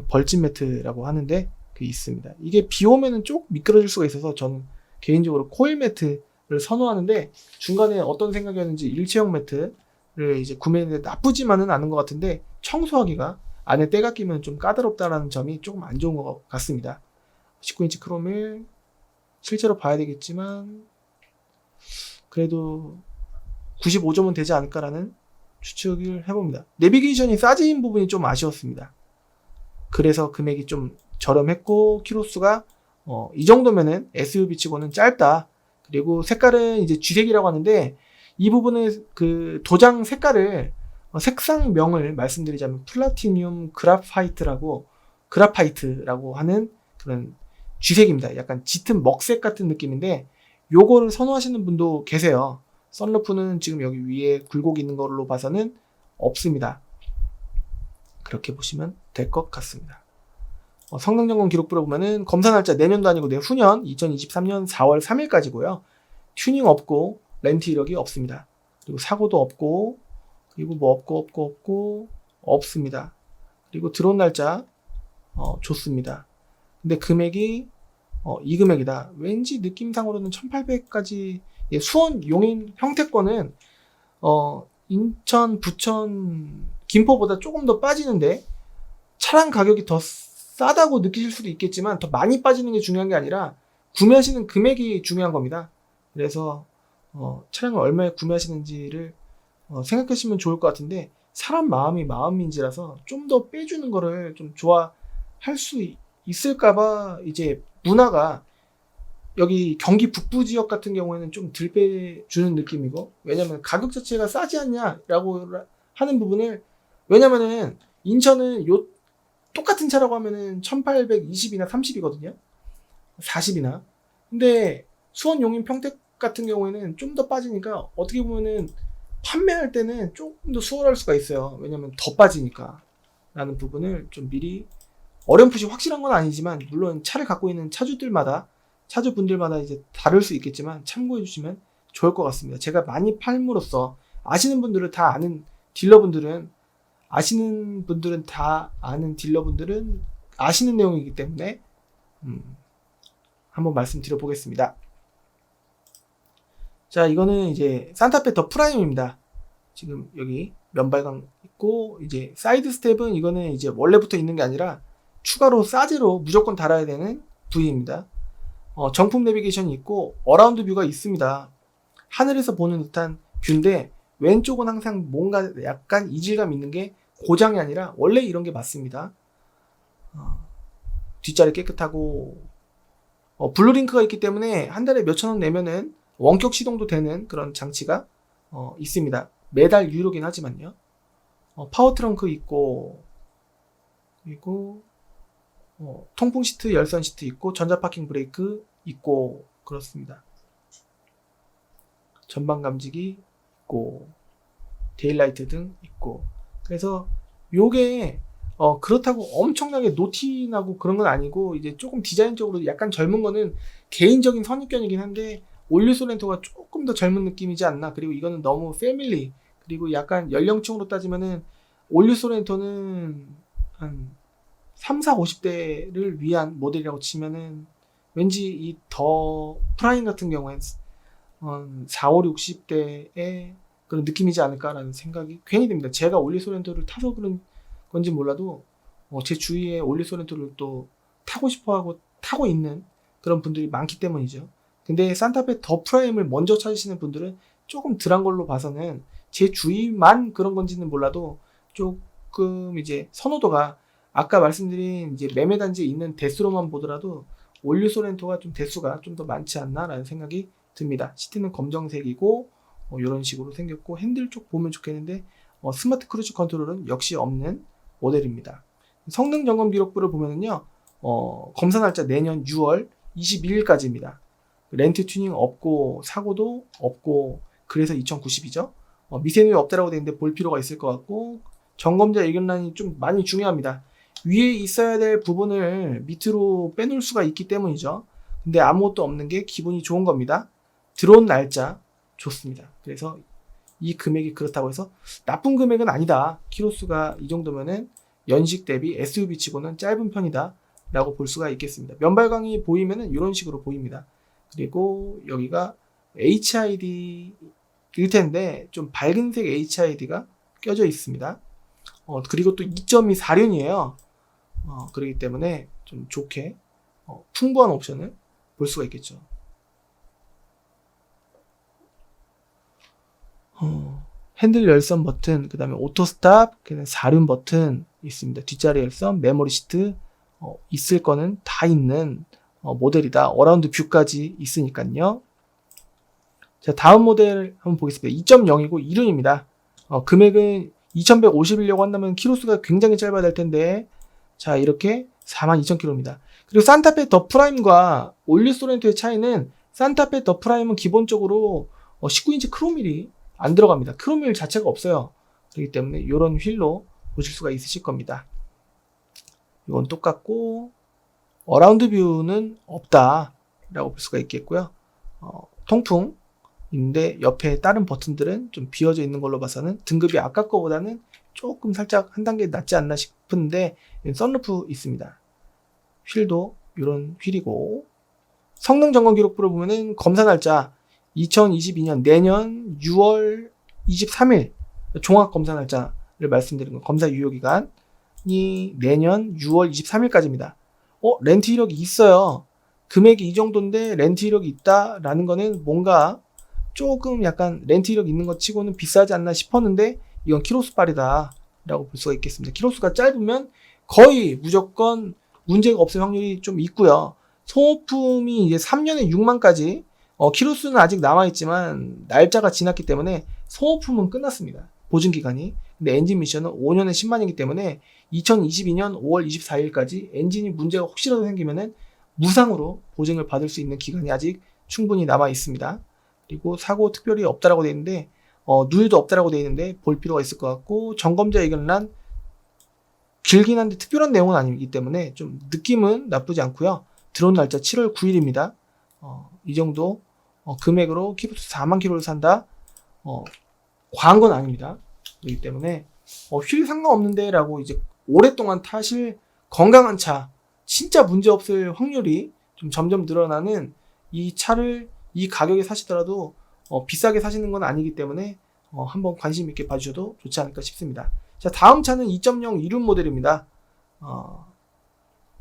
벌집 매트라고 하는데 그게 있습니다. 이게 비 오면은 좀 미끄러질 수가 있어서 저는 개인적으로 코일 매트를 선호하는데, 중간에 어떤 생각이었는지 일체형 매트를 이제 구매했는데 나쁘지만은 않은 것 같은데, 청소하기가 안에 때가 끼면 좀 까다롭다라는 점이 조금 안 좋은 것 같습니다. 19인치 크롬을 실제로 봐야 되겠지만 그래도 95점은 되지 않을까라는 추측을 해봅니다. 내비게이션이 싸진 부분이 좀 아쉬웠습니다. 그래서 금액이 좀 저렴했고, 키로수가 이 정도면은 SUV 치고는 짧다. 그리고 색깔은 이제 쥐색이라고 하는데, 이 부분의 그 도장 색깔을 색상명을 말씀드리자면 플라티늄 그라파이트라고 하는 그런 쥐색입니다. 약간 짙은 먹색 같은 느낌인데, 요거를 선호하시는 분도 계세요. 선루프는 지금 여기 위에 굴곡이 있는 걸로 봐서는 없습니다. 그렇게 보시면 될 것 같습니다. 성능 점검 기록부를 보면은 검사 날짜 내년도 아니고 내후년 2023년 4월 3일까지고요. 튜닝 없고 렌트 이력이 없습니다. 그리고 사고도 없고, 그리고 뭐 없고 없습니다. 그리고 드론 날짜 좋습니다. 근데 금액이 이 금액이다. 왠지 느낌상으로는 1800까지, 수원 용인 평택권은 인천 부천 김포보다 조금 더 빠지는데, 차량 가격이 더 싸다고 느끼실 수도 있겠지만 더 많이 빠지는 게 중요한 게 아니라 구매하시는 금액이 중요한 겁니다. 그래서 차량을 얼마에 구매하시는지를 생각하시면 좋을 것 같은데, 사람 마음이 마음인지라서 좀 더 빼주는 거를 좀 좋아할 수 있을까봐 이제 문화가 여기 경기 북부 지역 같은 경우에는 좀 덜 빼주는 느낌이고, 왜냐면 가격 자체가 싸지 않냐라고 하는 부분을, 왜냐면은 인천은 똑같은 차라고 하면은 1820이나 30이거든요. 40이나. 근데 수원 용인 평택 같은 경우에는 좀 더 빠지니까 어떻게 보면은 판매할 때는 조금 더 수월할 수가 있어요. 왜냐면 더 빠지니까 라는 부분을 좀 미리, 어렴풋이 확실한 건 아니지만 물론 차를 갖고 있는 차주분들마다 이제 다를 수 있겠지만 참고해 주시면 좋을 것 같습니다. 제가 많이 팔므로써 아시는 분들은 다 아는 딜러분들은 아시는 내용이기 때문에 한번 말씀드려 보겠습니다. 자, 이거는 이제 산타페 더 프라임입니다. 지금 여기 면발광 있고, 이제 사이드 스텝은 이거는 이제 원래부터 있는 게 아니라 추가로 싸제로 무조건 달아야 되는 부위입니다. 정품 내비게이션이 있고 어라운드 뷰가 있습니다. 하늘에서 보는 듯한 뷰인데 왼쪽은 항상 뭔가 약간 이질감 있는 게 고장이 아니라 원래 이런 게 맞습니다. 뒷자리 깨끗하고 블루링크가 있기 때문에 한 달에 몇천 원 내면은 원격 시동도 되는 그런 장치가 있습니다. 매달 유료긴 하지만요. 파워 트렁크 있고, 그리고 통풍 시트, 열선 시트 있고, 전자 파킹 브레이크 있고, 그렇습니다. 전방 감지기 있고, 데일라이트 등 있고. 그래서 요게 그렇다고 엄청나게 노티나고 그런 건 아니고, 이제 조금 디자인적으로 약간 젊은 거는 개인적인 선입견이긴 한데, 올류 소렌토가 조금 더 젊은 느낌이지 않나. 그리고 이거는 너무 패밀리, 그리고 약간 연령층으로 따지면은 올류 소렌토는 한 3, 4, 50대를 위한 모델이라고 치면은 왠지 이 더 프라임 같은 경우엔 4, 5, 60대의 그런 느낌이지 않을까라는 생각이 괜히 듭니다. 제가 올류 소렌토를 타서 그런 건지 몰라도 제 주위에 올류 소렌토를 또 타고 싶어하고 타고 있는 그런 분들이 많기 때문이죠. 근데 산타페 더 프라임을 먼저 찾으시는 분들은 조금 덜한 걸로 봐서는 제 주위만 그런 건지는 몰라도 조금 이제 선호도가 아까 말씀드린 이제 매매 단지에 있는 대수로만 보더라도 올류 소렌토가 좀 대수가 좀 더 많지 않나라는 생각이 듭니다. 시트는 검정색이고 이런 식으로 생겼고 핸들 쪽 보면 좋겠는데 스마트 크루즈 컨트롤은 역시 없는 모델입니다. 성능 점검 기록부를 보면은요 검사 날짜 내년 6월 21일까지입니다. 렌트 튜닝 없고 사고도 없고 그래서 2090이죠. 미세누이 없다라고 되어 있는데 볼 필요가 있을 것 같고 점검자 의견란이 좀 많이 중요합니다. 위에 있어야 될 부분을 밑으로 빼놓을 수가 있기 때문이죠. 근데 아무것도 없는 게 기분이 좋은 겁니다. 들어온 날짜 좋습니다. 그래서 이 금액이 그렇다고 해서 나쁜 금액은 아니다. 키로수가 이 정도면은 연식 대비 SUV 치고는 짧은 편이다 라고 볼 수가 있겠습니다. 면발광이 보이면은 이런 식으로 보입니다. 그리고 여기가 HID일 텐데 좀 밝은색 HID가 껴져 있습니다. 그리고 또 2.2 4륜이에요. 그렇기 때문에 좀 좋게 풍부한 옵션을 볼 수가 있겠죠. 핸들 열선 버튼, 그 다음에 오토 스탑, 그 다음에 4륜 버튼 있습니다. 뒷자리 열선, 메모리 시트 있을 거는 다 있는 모델이다. 어라운드 뷰까지 있으니까요. 자, 다음 모델 한번 보겠습니다. 2.0이고 2륜입니다. 금액은 2150이려고 한다면 키로수가 굉장히 짧아야 될 텐데 자 이렇게 42,000km입니다. 그리고 산타페 더 프라임과 올류 소렌토의 차이는 산타페 더 프라임은 기본적으로 19인치 크롬휠이 안 들어갑니다. 크롬휠 자체가 없어요. 그렇기 때문에 이런 휠로 보실 수가 있으실 겁니다. 이건 똑같고 어라운드 뷰는 없다 라고 볼 수가 있겠고요. 통풍 인데 옆에 다른 버튼들은 좀 비어져 있는 걸로 봐서는 등급이 아까 거보다는 조금 살짝 한 단계 낮지 않나 싶은데 썬루프 있습니다. 휠도 이런 휠이고 성능 점검 기록부를 보면은 검사 날짜 2022년 내년 6월 23일 종합 검사 날짜를 말씀드린 건 검사 유효 기간이 내년 6월 23일까지입니다. 렌트 이력이 있어요. 금액이 이 정도인데 렌트 이력이 있다라는 거는 뭔가 조금 약간 렌트 이력 있는 것 치고는 비싸지 않나 싶었는데 이건 키로수 빨이다 라고 볼 수가 있겠습니다. 키로수가 짧으면 거의 무조건 문제가 없을 확률이 좀 있고요. 소모품이 이제 3년에 6만까지 키로수는 아직 남아있지만 날짜가 지났기 때문에 소모품은 끝났습니다. 보증기간이. 근데 엔진 미션은 5년에 10만이기 때문에 2022년 5월 24일까지 엔진이 문제가 혹시라도 생기면은 무상으로 보증을 받을 수 있는 기간이 아직 충분히 남아 있습니다. 그리고 사고 특별히 없다라고 되어 있는데 누유도 없다라고 되어 있는데 볼 필요가 있을 것 같고 점검자 의견란 길긴 한데 특별한 내용은 아니기 때문에 좀 느낌은 나쁘지 않고요. 들어온 날짜 7월 9일입니다. 이 정도 금액으로 키로수 4만 킬로를 산다. 과한 건 아닙니다. 그렇기 때문에 휠 상관없는데 라고 이제 오랫동안 타실 건강한 차 진짜 문제 없을 확률이 좀 점점 늘어나는 이 차를 이 가격에 사시더라도 비싸게 사시는 건 아니기 때문에 한번 관심 있게 봐주셔도 좋지 않을까 싶습니다. 자, 다음 차는 2.0 이륜 모델입니다.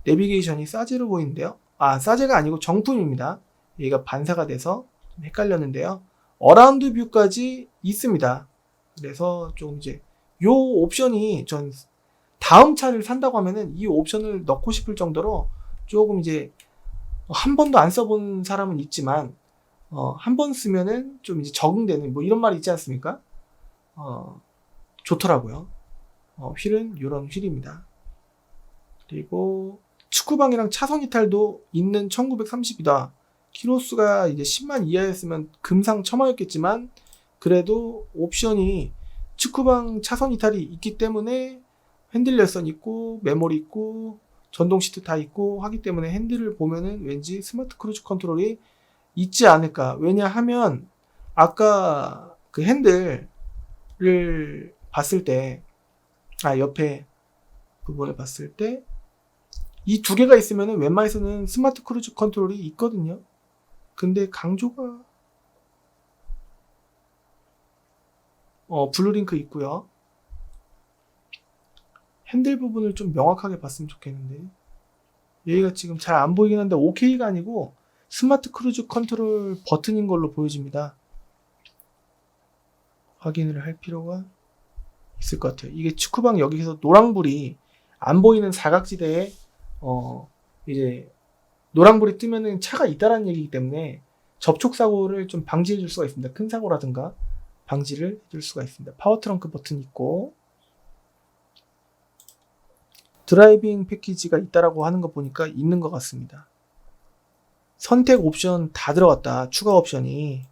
내비게이션이 사제로 보이는데요. 사제가 아니고 정품입니다. 얘가 반사가 돼서 좀 헷갈렸는데요. 어라운드 뷰까지 있습니다. 그래서 좀 이제 요 옵션이 전 다음 차를 산다고 하면은 이 옵션을 넣고 싶을 정도로 조금 이제 한 번도 안 써본 사람은 있지만 한 번 쓰면은 좀 이제 적응되는 뭐 이런 말이 있지 않습니까? 좋더라고요. 휠은 이런 휠입니다. 그리고 축구방이랑 차선 이탈도 있는 1930이다. 키로수가 이제 10만 이하였으면 금상첨화였겠지만 그래도 옵션이 축구방 차선 이탈이 있기 때문에 핸들 열선 있고 메모리 있고 전동 시트 다 있고 하기 때문에 핸들을 보면은 왠지 스마트 크루즈 컨트롤이 있지 않을까. 왜냐하면 아까 그 핸들을 봤을 때 옆에 부분을 봤을 때 이 두 개가 있으면은 웬만해서는 스마트 크루즈 컨트롤이 있거든요. 근데 강조가 블루링크 있고요. 핸들 부분을 좀 명확하게 봤으면 좋겠는데 여기가 지금 잘 안 보이긴 한데 OK가 아니고 스마트 크루즈 컨트롤 버튼인 걸로 보여집니다. 확인을 할 필요가 있을 것 같아요. 이게 축구방 여기서 노랑불이 안 보이는 사각지대에 이제 노랑불이 뜨면은 차가 있다라는 얘기이기 때문에 접촉 사고를 좀 방지해 줄 수가 있습니다. 큰 사고라든가 방지를 해줄 수가 있습니다. 파워 트렁크 버튼 있고 드라이빙 패키지가 있다라고 하는 거 보니까 있는 것 같습니다. 선택 옵션 다 들어갔다. 추가 옵션이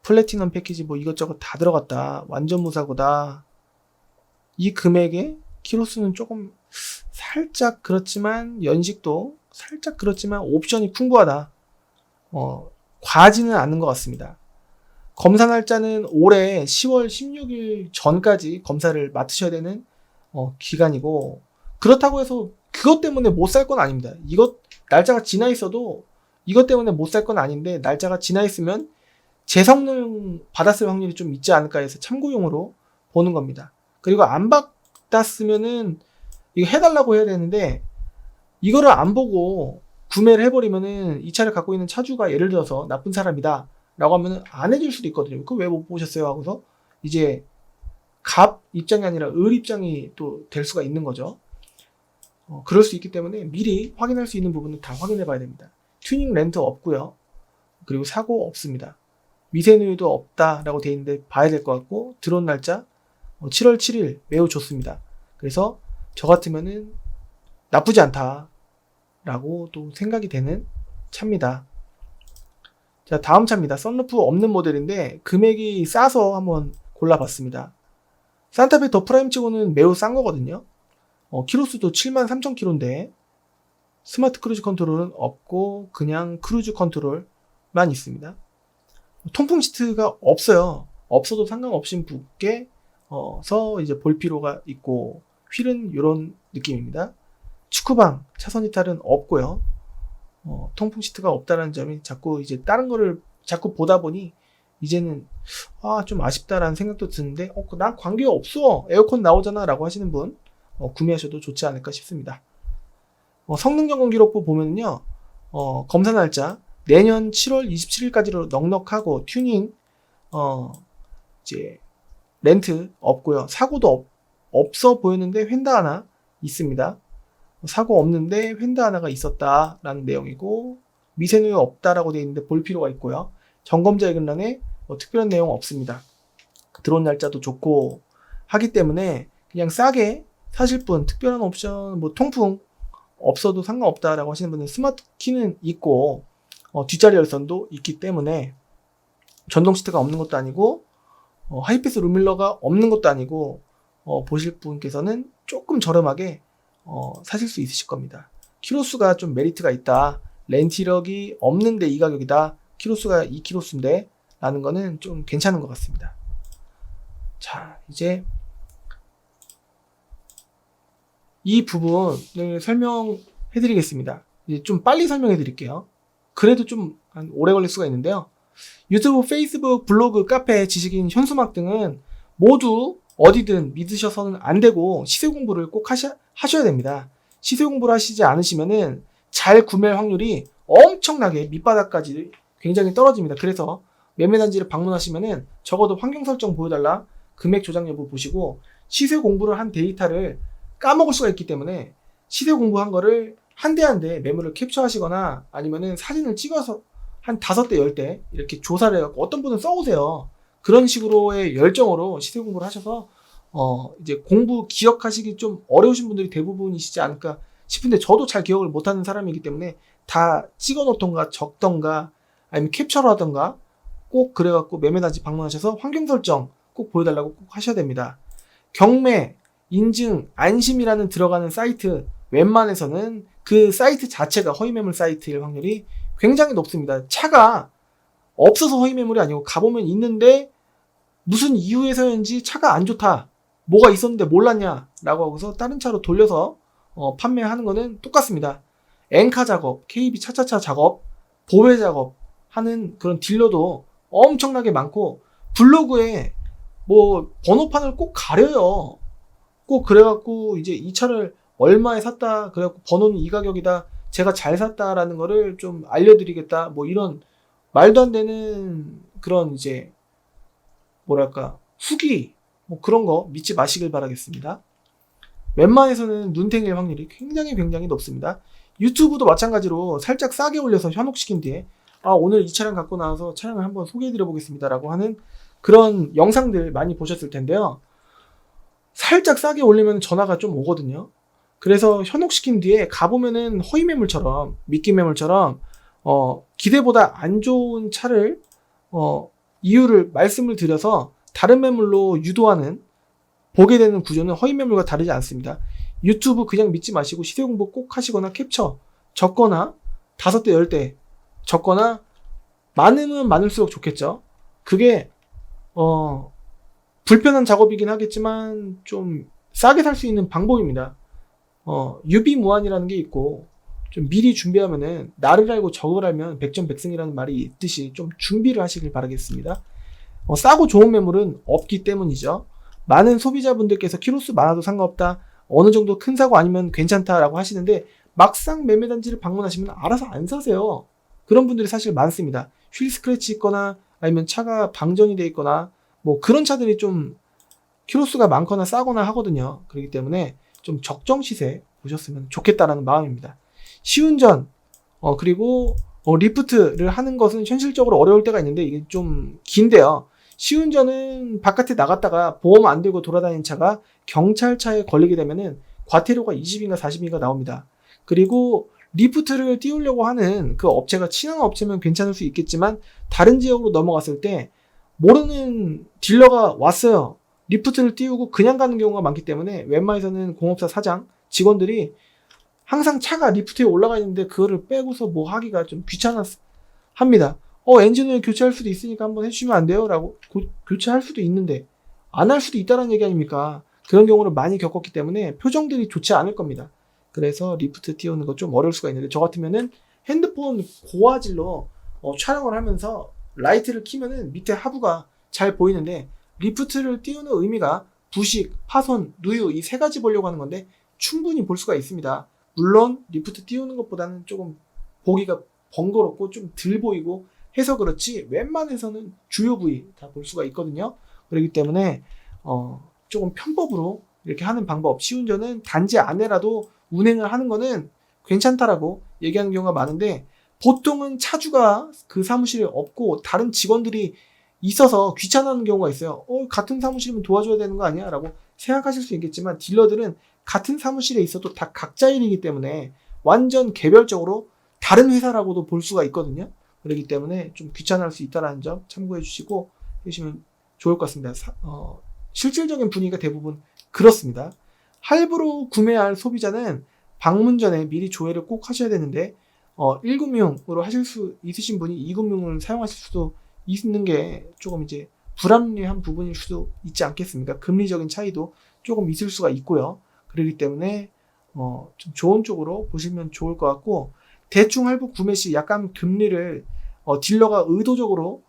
플래티넘 패키지 뭐 이것저것 다 들어갔다. 완전 무사고다. 이 금액에 키로수는 조금 살짝 그렇지만 연식도 살짝 그렇지만 옵션이 풍부하다. 과하지는 않은 것 같습니다. 검사 날짜는 올해 10월 16일 전까지 검사를 맡으셔야 되는 기간이고 그렇다고 해서 그것 때문에 못 살 건 아닙니다. 이것 날짜가 지나 있어도 이것 때문에 못 살 건 아닌데 날짜가 지나 있으면 재성능 받았을 확률이 좀 있지 않을까 해서 참고용으로 보는 겁니다. 그리고 안 받았으면은 이거 해달라고 해야 되는데 이거를 안 보고 구매를 해버리면은 이 차를 갖고 있는 차주가 예를 들어서 나쁜 사람이다 라고 하면은 안 해줄 수도 있거든요. 그거 왜 못 보셨어요? 하고서 이제 갑 입장이 아니라 을 입장이 또 될 수가 있는 거죠. 그럴 수 있기 때문에 미리 확인할 수 있는 부분은 다 확인해 봐야 됩니다. 튜닝 렌트 없고요. 그리고 사고 없습니다. 미세누유도 없다라고 되어 있는데 봐야 될 것 같고 들어온 날짜 7월 7일 매우 좋습니다. 그래서 저 같으면은 나쁘지 않다라고 또 생각이 되는 차입니다. 자, 다음 차입니다. 썬루프 없는 모델인데 금액이 싸서 한번 골라봤습니다. 산타페 더 프라임 치고는 매우 싼 거거든요. 키로수도 73,000km인데 스마트 크루즈 컨트롤은 없고 그냥 크루즈 컨트롤만 있습니다. 통풍 시트가 없어요. 없어도 상관없이 붙게 서 이제 볼 필요가 있고 휠은 이런 느낌입니다. 축구방 차선 이탈은 없고요. 통풍 시트가 없다는 점이 자꾸 이제 다른 거를 자꾸 보다 보니 이제는 좀 아쉽다라는 생각도 드는데 난 관계 없어 에어컨 나오잖아 라고 하시는 분 구매하셔도 좋지 않을까 싶습니다. 성능 점검 기록부 보면요 검사 날짜 내년 7월 27일까지로 넉넉하고 튜닝 이제 렌트 없고요. 사고도 없어 보였는데 휀다 하나 있습니다. 사고 없는데 휀다 하나가 있었다라는 내용이고 미세누유 없다라고 되어 있는데 볼 필요가 있고요. 점검자 예금란에 특별한 내용 없습니다. 들어온 날짜도 좋고 하기 때문에 그냥 싸게 사실 분 특별한 옵션 뭐 통풍 없어도 상관없다라고 하시는 분은 스마트 키는 있고 뒷자리 열선도 있기 때문에 전동 시트가 없는 것도 아니고 하이패스 룸밀러가 없는 것도 아니고 보실 분께서는 조금 저렴하게 사실 수 있으실 겁니다. 키로수가 좀 메리트가 있다. 렌트력이 없는데 이 가격이다. 키로수가 2키로수인데 라는 거는 좀 괜찮은 것 같습니다. 자, 이제 이 부분을 설명해 드리겠습니다. 이제 좀 빨리 설명해 드릴게요. 그래도 좀 오래 걸릴 수가 있는데요. 유튜브, 페이스북, 블로그, 카페, 지식인, 현수막 등은 모두 어디든 믿으셔서는 안 되고 시세 공부를 꼭 하셔야 됩니다. 시세 공부를 하시지 않으시면은 잘 구매할 확률이 엄청나게 밑바닥까지 굉장히 떨어집니다. 그래서 매매단지를 방문하시면은 적어도 환경 설정 보여달라, 금액 조작 여부 보시고 시세 공부를 한 데이터를 까먹을 수가 있기 때문에 시세 공부한 거를 한 대 한 대 매물을 캡처하시거나 아니면은 사진을 찍어서 한 5대, 10대 이렇게 조사를 해갖고 어떤 분은 써오세요. 그런 식으로의 열정으로 시세 공부를 하셔서 이제 공부 기억하시기 좀 어려우신 분들이 대부분이시지 않을까 싶은데 저도 잘 기억을 못하는 사람이기 때문에 다 찍어 놓던가 적던가 아니면 캡처를 하던가 꼭 그래갖고 매매단지 방문하셔서 환경 설정 꼭 보여달라고 꼭 하셔야 됩니다. 경매, 인증, 안심이라는 들어가는 사이트 웬만해서는 그 사이트 자체가 허위매물 사이트일 확률이 굉장히 높습니다. 차가 없어서 허위매물이 아니고 가보면 있는데 무슨 이유에서인지 차가 안 좋다, 뭐가 있었는데 몰랐냐 라고 하고서 다른 차로 돌려서 판매하는 거는 똑같습니다. 엔카 작업, KB 차차차 작업, 보배 작업 하는 그런 딜러도 엄청나게 많고 블로그에 뭐 번호판을 꼭 가려요. 꼭 그래갖고 이제 이 차를 얼마에 샀다, 그래갖고 번호는 이 가격이다, 제가 잘 샀다라는 거를 좀 알려드리겠다, 뭐 이런 말도 안 되는 그런 이제 뭐랄까 후기 뭐 그런 거 믿지 마시길 바라겠습니다. 웬만해서는 눈탱이일 확률이 굉장히 높습니다. 유튜브도 마찬가지로 살짝 싸게 올려서 현혹시킨 뒤에 오늘 이 차량 갖고 나와서 차량을 한번 소개해드려 보겠습니다 라고 하는 그런 영상들 많이 보셨을 텐데요. 살짝 싸게 올리면 전화가 좀 오거든요. 그래서 현혹시킨 뒤에 가보면은 허위매물처럼, 미끼매물처럼 기대보다 안 좋은 차를 이유를 말씀을 드려서 다른 매물로 유도하는, 보게 되는 구조는 허위매물과 다르지 않습니다. 유튜브 그냥 믿지 마시고 시세 공부 꼭 하시거나 캡처 적거나 5대 10대 적거나 많으면 많을수록 좋겠죠. 그게 불편한 작업이긴 하겠지만 좀 싸게 살 수 있는 방법입니다. 유비무환이라는 게 있고 좀 미리 준비하면은 나를 알고 적을 알면 백전백승이라는 말이 있듯이 좀 준비를 하시길 바라겠습니다. 싸고 좋은 매물은 없기 때문이죠. 많은 소비자분들께서 키로수 많아도 상관없다, 어느 정도 큰 사고 아니면 괜찮다라고 하시는데 막상 매매단지를 방문하시면 알아서 안 사세요. 그런 분들이 사실 많습니다. 휠 스크래치 있거나 아니면 차가 방전이 돼 있거나 뭐 그런 차들이 좀 키로수가 많거나 싸거나 하거든요. 그렇기 때문에 좀 적정 시세 보셨으면 좋겠다라는 마음입니다. 시운전 그리고 리프트를 하는 것은 현실적으로 어려울 때가 있는데 이게 좀 긴데요. 시운전은 바깥에 나갔다가 보험 안 들고 돌아다니는 차가 경찰차에 걸리게 되면은 과태료가 20인가 40인가 나옵니다. 그리고 리프트를 띄우려고 하는 그 업체가 친한 업체면 괜찮을 수 있겠지만 다른 지역으로 넘어갔을 때 모르는 딜러가 왔어요. 리프트를 띄우고 그냥 가는 경우가 많기 때문에 웬만해서는 공업사 사장, 직원들이 항상 차가 리프트에 올라가 있는데 그거를 빼고서 뭐 하기가 좀 귀찮았합니다. 엔진오일 교체할 수도 있으니까 한번 해주시면 안 돼요? 라고 교체할 수도 있는데 안 할 수도 있다는 얘기 아닙니까? 그런 경우를 많이 겪었기 때문에 표정들이 좋지 않을 겁니다. 그래서 리프트 띄우는 거 좀 어려울 수가 있는데 저 같으면은 핸드폰 고화질로 촬영을 하면서 라이트를 켜면은 밑에 하부가 잘 보이는데 리프트를 띄우는 의미가 부식, 파손, 누유 이 3가지 보려고 하는 건데 충분히 볼 수가 있습니다. 물론 리프트 띄우는 것보다는 조금 보기가 번거롭고 좀 덜 보이고 해서 그렇지 웬만해서는 주요 부위 다 볼 수가 있거든요. 그렇기 때문에 조금 편법으로 이렇게 하는 방법, 시운전은 단지 안에라도 운행을 하는 거는 괜찮다라고 얘기하는 경우가 많은데 보통은 차주가 그 사무실에 없고 다른 직원들이 있어서 귀찮아하는 경우가 있어요. 같은 사무실이면 도와줘야 되는 거 아니야? 라고 생각하실 수 있겠지만 딜러들은 같은 사무실에 있어도 다 각자 일이기 때문에 완전 개별적으로 다른 회사라고도 볼 수가 있거든요. 그렇기 때문에 좀 귀찮아할 수 있다는 점 참고해 주시고 해주시면 좋을 것 같습니다. 실질적인 분위기가 대부분 그렇습니다. 할부로 구매할 소비자는 방문 전에 미리 조회를 꼭 하셔야 되는데 1금융으로 하실 수 있으신 분이 2금융을 사용하실 수도 있는 게 조금 이제 불합리한 부분일 수도 있지 않겠습니까? 금리적인 차이도 조금 있을 수가 있고요. 그렇기 때문에 좀 좋은 쪽으로 보시면 좋을 것 같고 대충 할부 구매 시 약간 금리를 딜러가 의도적으로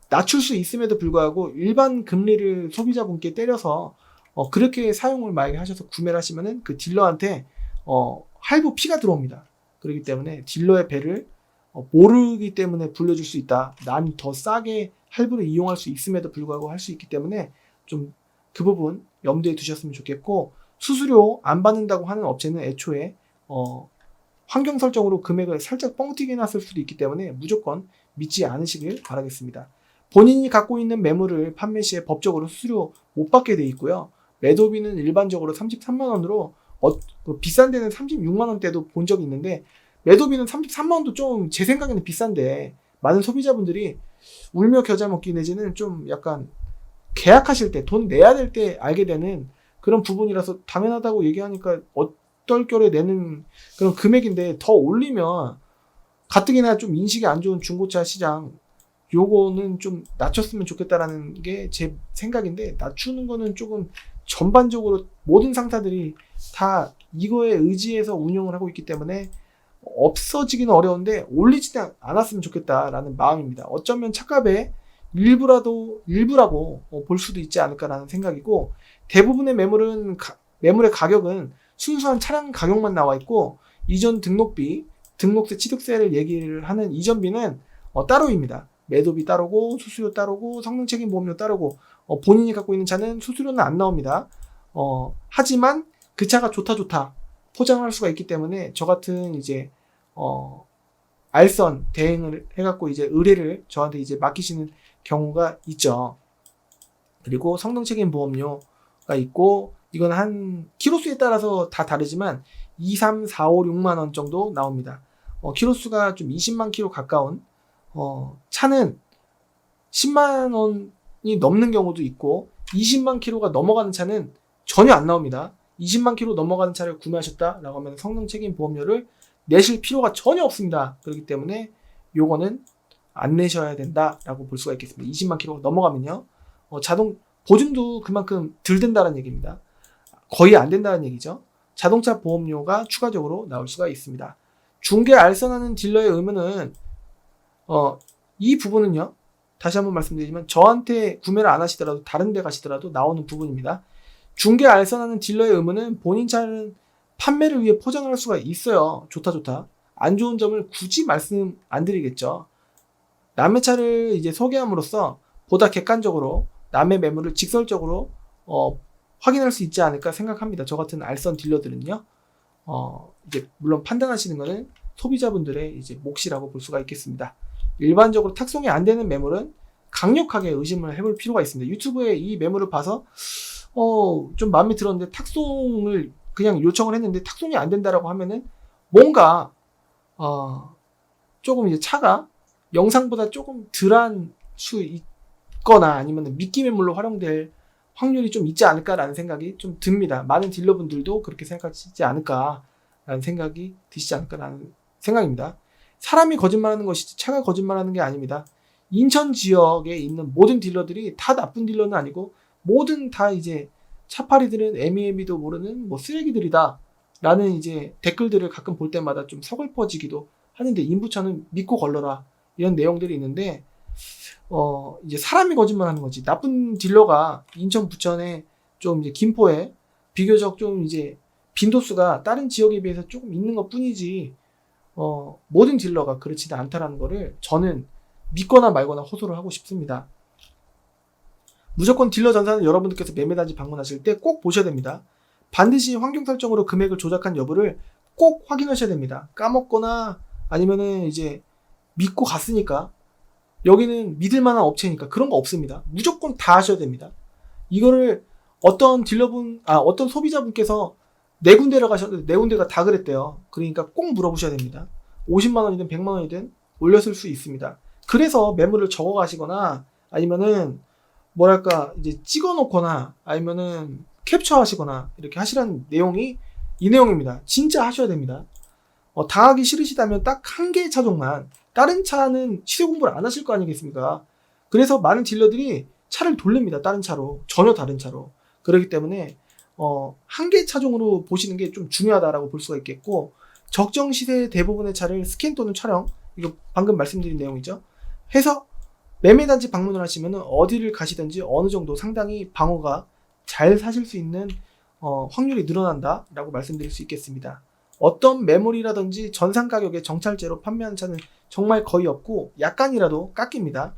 낮출 수 있음에도 불구하고 일반 금리를 소비자분께 때려서 그렇게 사용을 만약에 하셔서 구매를 하시면은 그 딜러한테 할부 피가 들어옵니다. 그렇기 때문에 딜러의 배를 모르기 때문에 불려줄 수 있다. 난 더 싸게 할부를 이용할 수 있음에도 불구하고 할 수 있기 때문에 좀 그 부분 염두에 두셨으면 좋겠고, 수수료 안 받는다고 하는 업체는 애초에 환경 설정으로 금액을 살짝 뻥튀기 놨을 수도 있기 때문에 무조건 믿지 않으시길 바라겠습니다. 본인이 갖고 있는 매물을 판매 시에 법적으로 수수료 못 받게 돼 있고요. 매도비는 일반적으로 33만 원으로 비싼 데는 36만 원대도 본 적이 있는데, 매도비는 33만 원도 좀 제 생각에는 비싼데 많은 소비자분들이 울며 겨자 먹기 내지는 좀 약간 계약하실 때 돈 내야 될 때 알게 되는 그런 부분이라서 당연하다고 얘기하니까 얼떨결에 내는 그런 금액인데, 더 올리면 가뜩이나 좀 인식이 안 좋은 중고차 시장, 요거는 좀 낮췄으면 좋겠다라는 게 제 생각인데, 낮추는 거는 조금 전반적으로 모든 상사들이 다 이거에 의지해서 운영을 하고 있기 때문에 없어지기는 어려운데 올리지 않았으면 좋겠다라는 마음입니다. 어쩌면 착값의 일부라고 볼 수도 있지 않을까라는 생각이고, 대부분의 매물의 가격은 순수한 차량 가격만 나와 있고, 이전 등록비, 등록세, 취득세를 얘기를 하는 이전비는 따로입니다. 매도비 따르고, 수수료 따르고, 성능책임보험료 따르고, 본인이 갖고 있는 차는 수수료는 안 나옵니다. 하지만 그 차가 좋다 포장할 수가 있기 때문에 저 같은 이제 알선 대행을 해갖고 이제 의뢰를 저한테 이제 맡기시는 경우가 있죠. 그리고 성능책임보험료가 있고, 이건 한 키로수에 따라서 다 다르지만 2, 3, 4, 5, 6만 원 정도 나옵니다. 키로수가 좀 20만 키로 가까운 차는 10만 원이 넘는 경우도 있고, 20만 키로가 넘어가는 차는 전혀 안 나옵니다. 20만 키로 넘어가는 차를 구매하셨다라고 하면 성능책임보험료를 내실 필요가 전혀 없습니다. 그렇기 때문에 요거는 안 내셔야 된다라고 볼 수가 있겠습니다. 20만 키로가 넘어가면요, 자동 보증도 그만큼 덜 된다는 얘기입니다. 거의 안 된다는 얘기죠. 자동차 보험료가 추가적으로 나올 수가 있습니다. 중개 알선하는 딜러의 의무는 이 부분은요, 다시 한번 말씀드리지만 저한테 구매를 안 하시더라도 다른 데 가시더라도 나오는 부분입니다. 중개 알선하는 딜러의 의무는 본인 차는 판매를 위해 포장할 수가 있어요. 좋다. 안 좋은 점을 굳이 말씀 안 드리겠죠. 남의 차를 이제 소개함으로써 보다 객관적으로 남의 매물을 직설적으로 확인할 수 있지 않을까 생각합니다. 저 같은 알선 딜러들은요. 이제 물론 판단하시는 거는 소비자분들의 이제 몫이라고 볼 수가 있겠습니다. 일반적으로 탁송이 안 되는 매물은 강력하게 의심을 해볼 필요가 있습니다. 유튜브에 이 매물을 봐서 좀 마음에 들었는데 탁송을 그냥 요청을 했는데 탁송이 안 된다라고 하면은 뭔가 조금 이제 차가 영상보다 조금 덜한 수 있거나 아니면 미끼 매물로 활용될 확률이 좀 있지 않을까라는 생각이 좀 듭니다. 많은 딜러분들도 그렇게 생각하시지 않을까라는 생각이 드시지 않을까라는 생각입니다. 사람이 거짓말하는 것이지 차가 거짓말하는 게 아닙니다. 인천 지역에 있는 모든 딜러들이 다 나쁜 딜러는 아니고, 모든 다 이제 차파리들은 애미애미도 모르는 뭐 쓰레기들이다 라는 이제 댓글들을 가끔 볼 때마다 좀 서글퍼지기도 하는데, 인부차는 믿고 걸러라 이런 내용들이 있는데, 이제 사람이 거짓말하는 거지. 나쁜 딜러가 인천 부천에 좀 이제 김포에 비교적 좀 이제 빈도수가 다른 지역에 비해서 조금 있는 것 뿐이지, 모든 딜러가 그렇지는 않다라는 거를 저는 믿거나 말거나 호소를 하고 싶습니다. 무조건 딜러 전사는 여러분들께서 매매단지 방문하실 때 꼭 보셔야 됩니다. 반드시 환경 설정으로 금액을 조작한 여부를 꼭 확인하셔야 됩니다. 까먹거나 아니면은 이제 믿고 갔으니까, 여기는 믿을 만한 업체니까 그런 거 없습니다. 무조건 다 하셔야 됩니다. 이거를 어떤 소비자분께서 네 군데를 가셨는데 네 군데가 다 그랬대요. 그러니까 꼭 물어보셔야 됩니다. 50만 원이든 100만 원이든 올렸을 수 있습니다. 그래서 매물을 적어 가시거나 아니면은 이제 찍어 놓거나 아니면은 캡처 하시거나 이렇게 하시라는 내용이 이 내용입니다. 진짜 하셔야 됩니다. 당하기 싫으시다면 딱 한 개의 차종만, 다른 차는 시세 공부를 안 하실 거 아니겠습니까? 그래서 많은 딜러들이 차를 돌립니다. 다른 차로, 전혀 다른 차로. 그렇기 때문에 한 개의 차종으로 보시는 게 좀 중요하다라고 볼 수가 있겠고, 적정 시세의 대부분의 차를 스캔 또는 촬영, 이거 방금 말씀드린 내용이죠, 해서 매매단지 방문을 하시면 어디를 가시든지 어느 정도 상당히 방어가 잘 사실 수 있는 확률이 늘어난다 라고 말씀드릴 수 있겠습니다. 어떤 매물이라든지 전상 가격에 정찰제로 판매하는 차는 정말 거의 없고 약간이라도 깎입니다.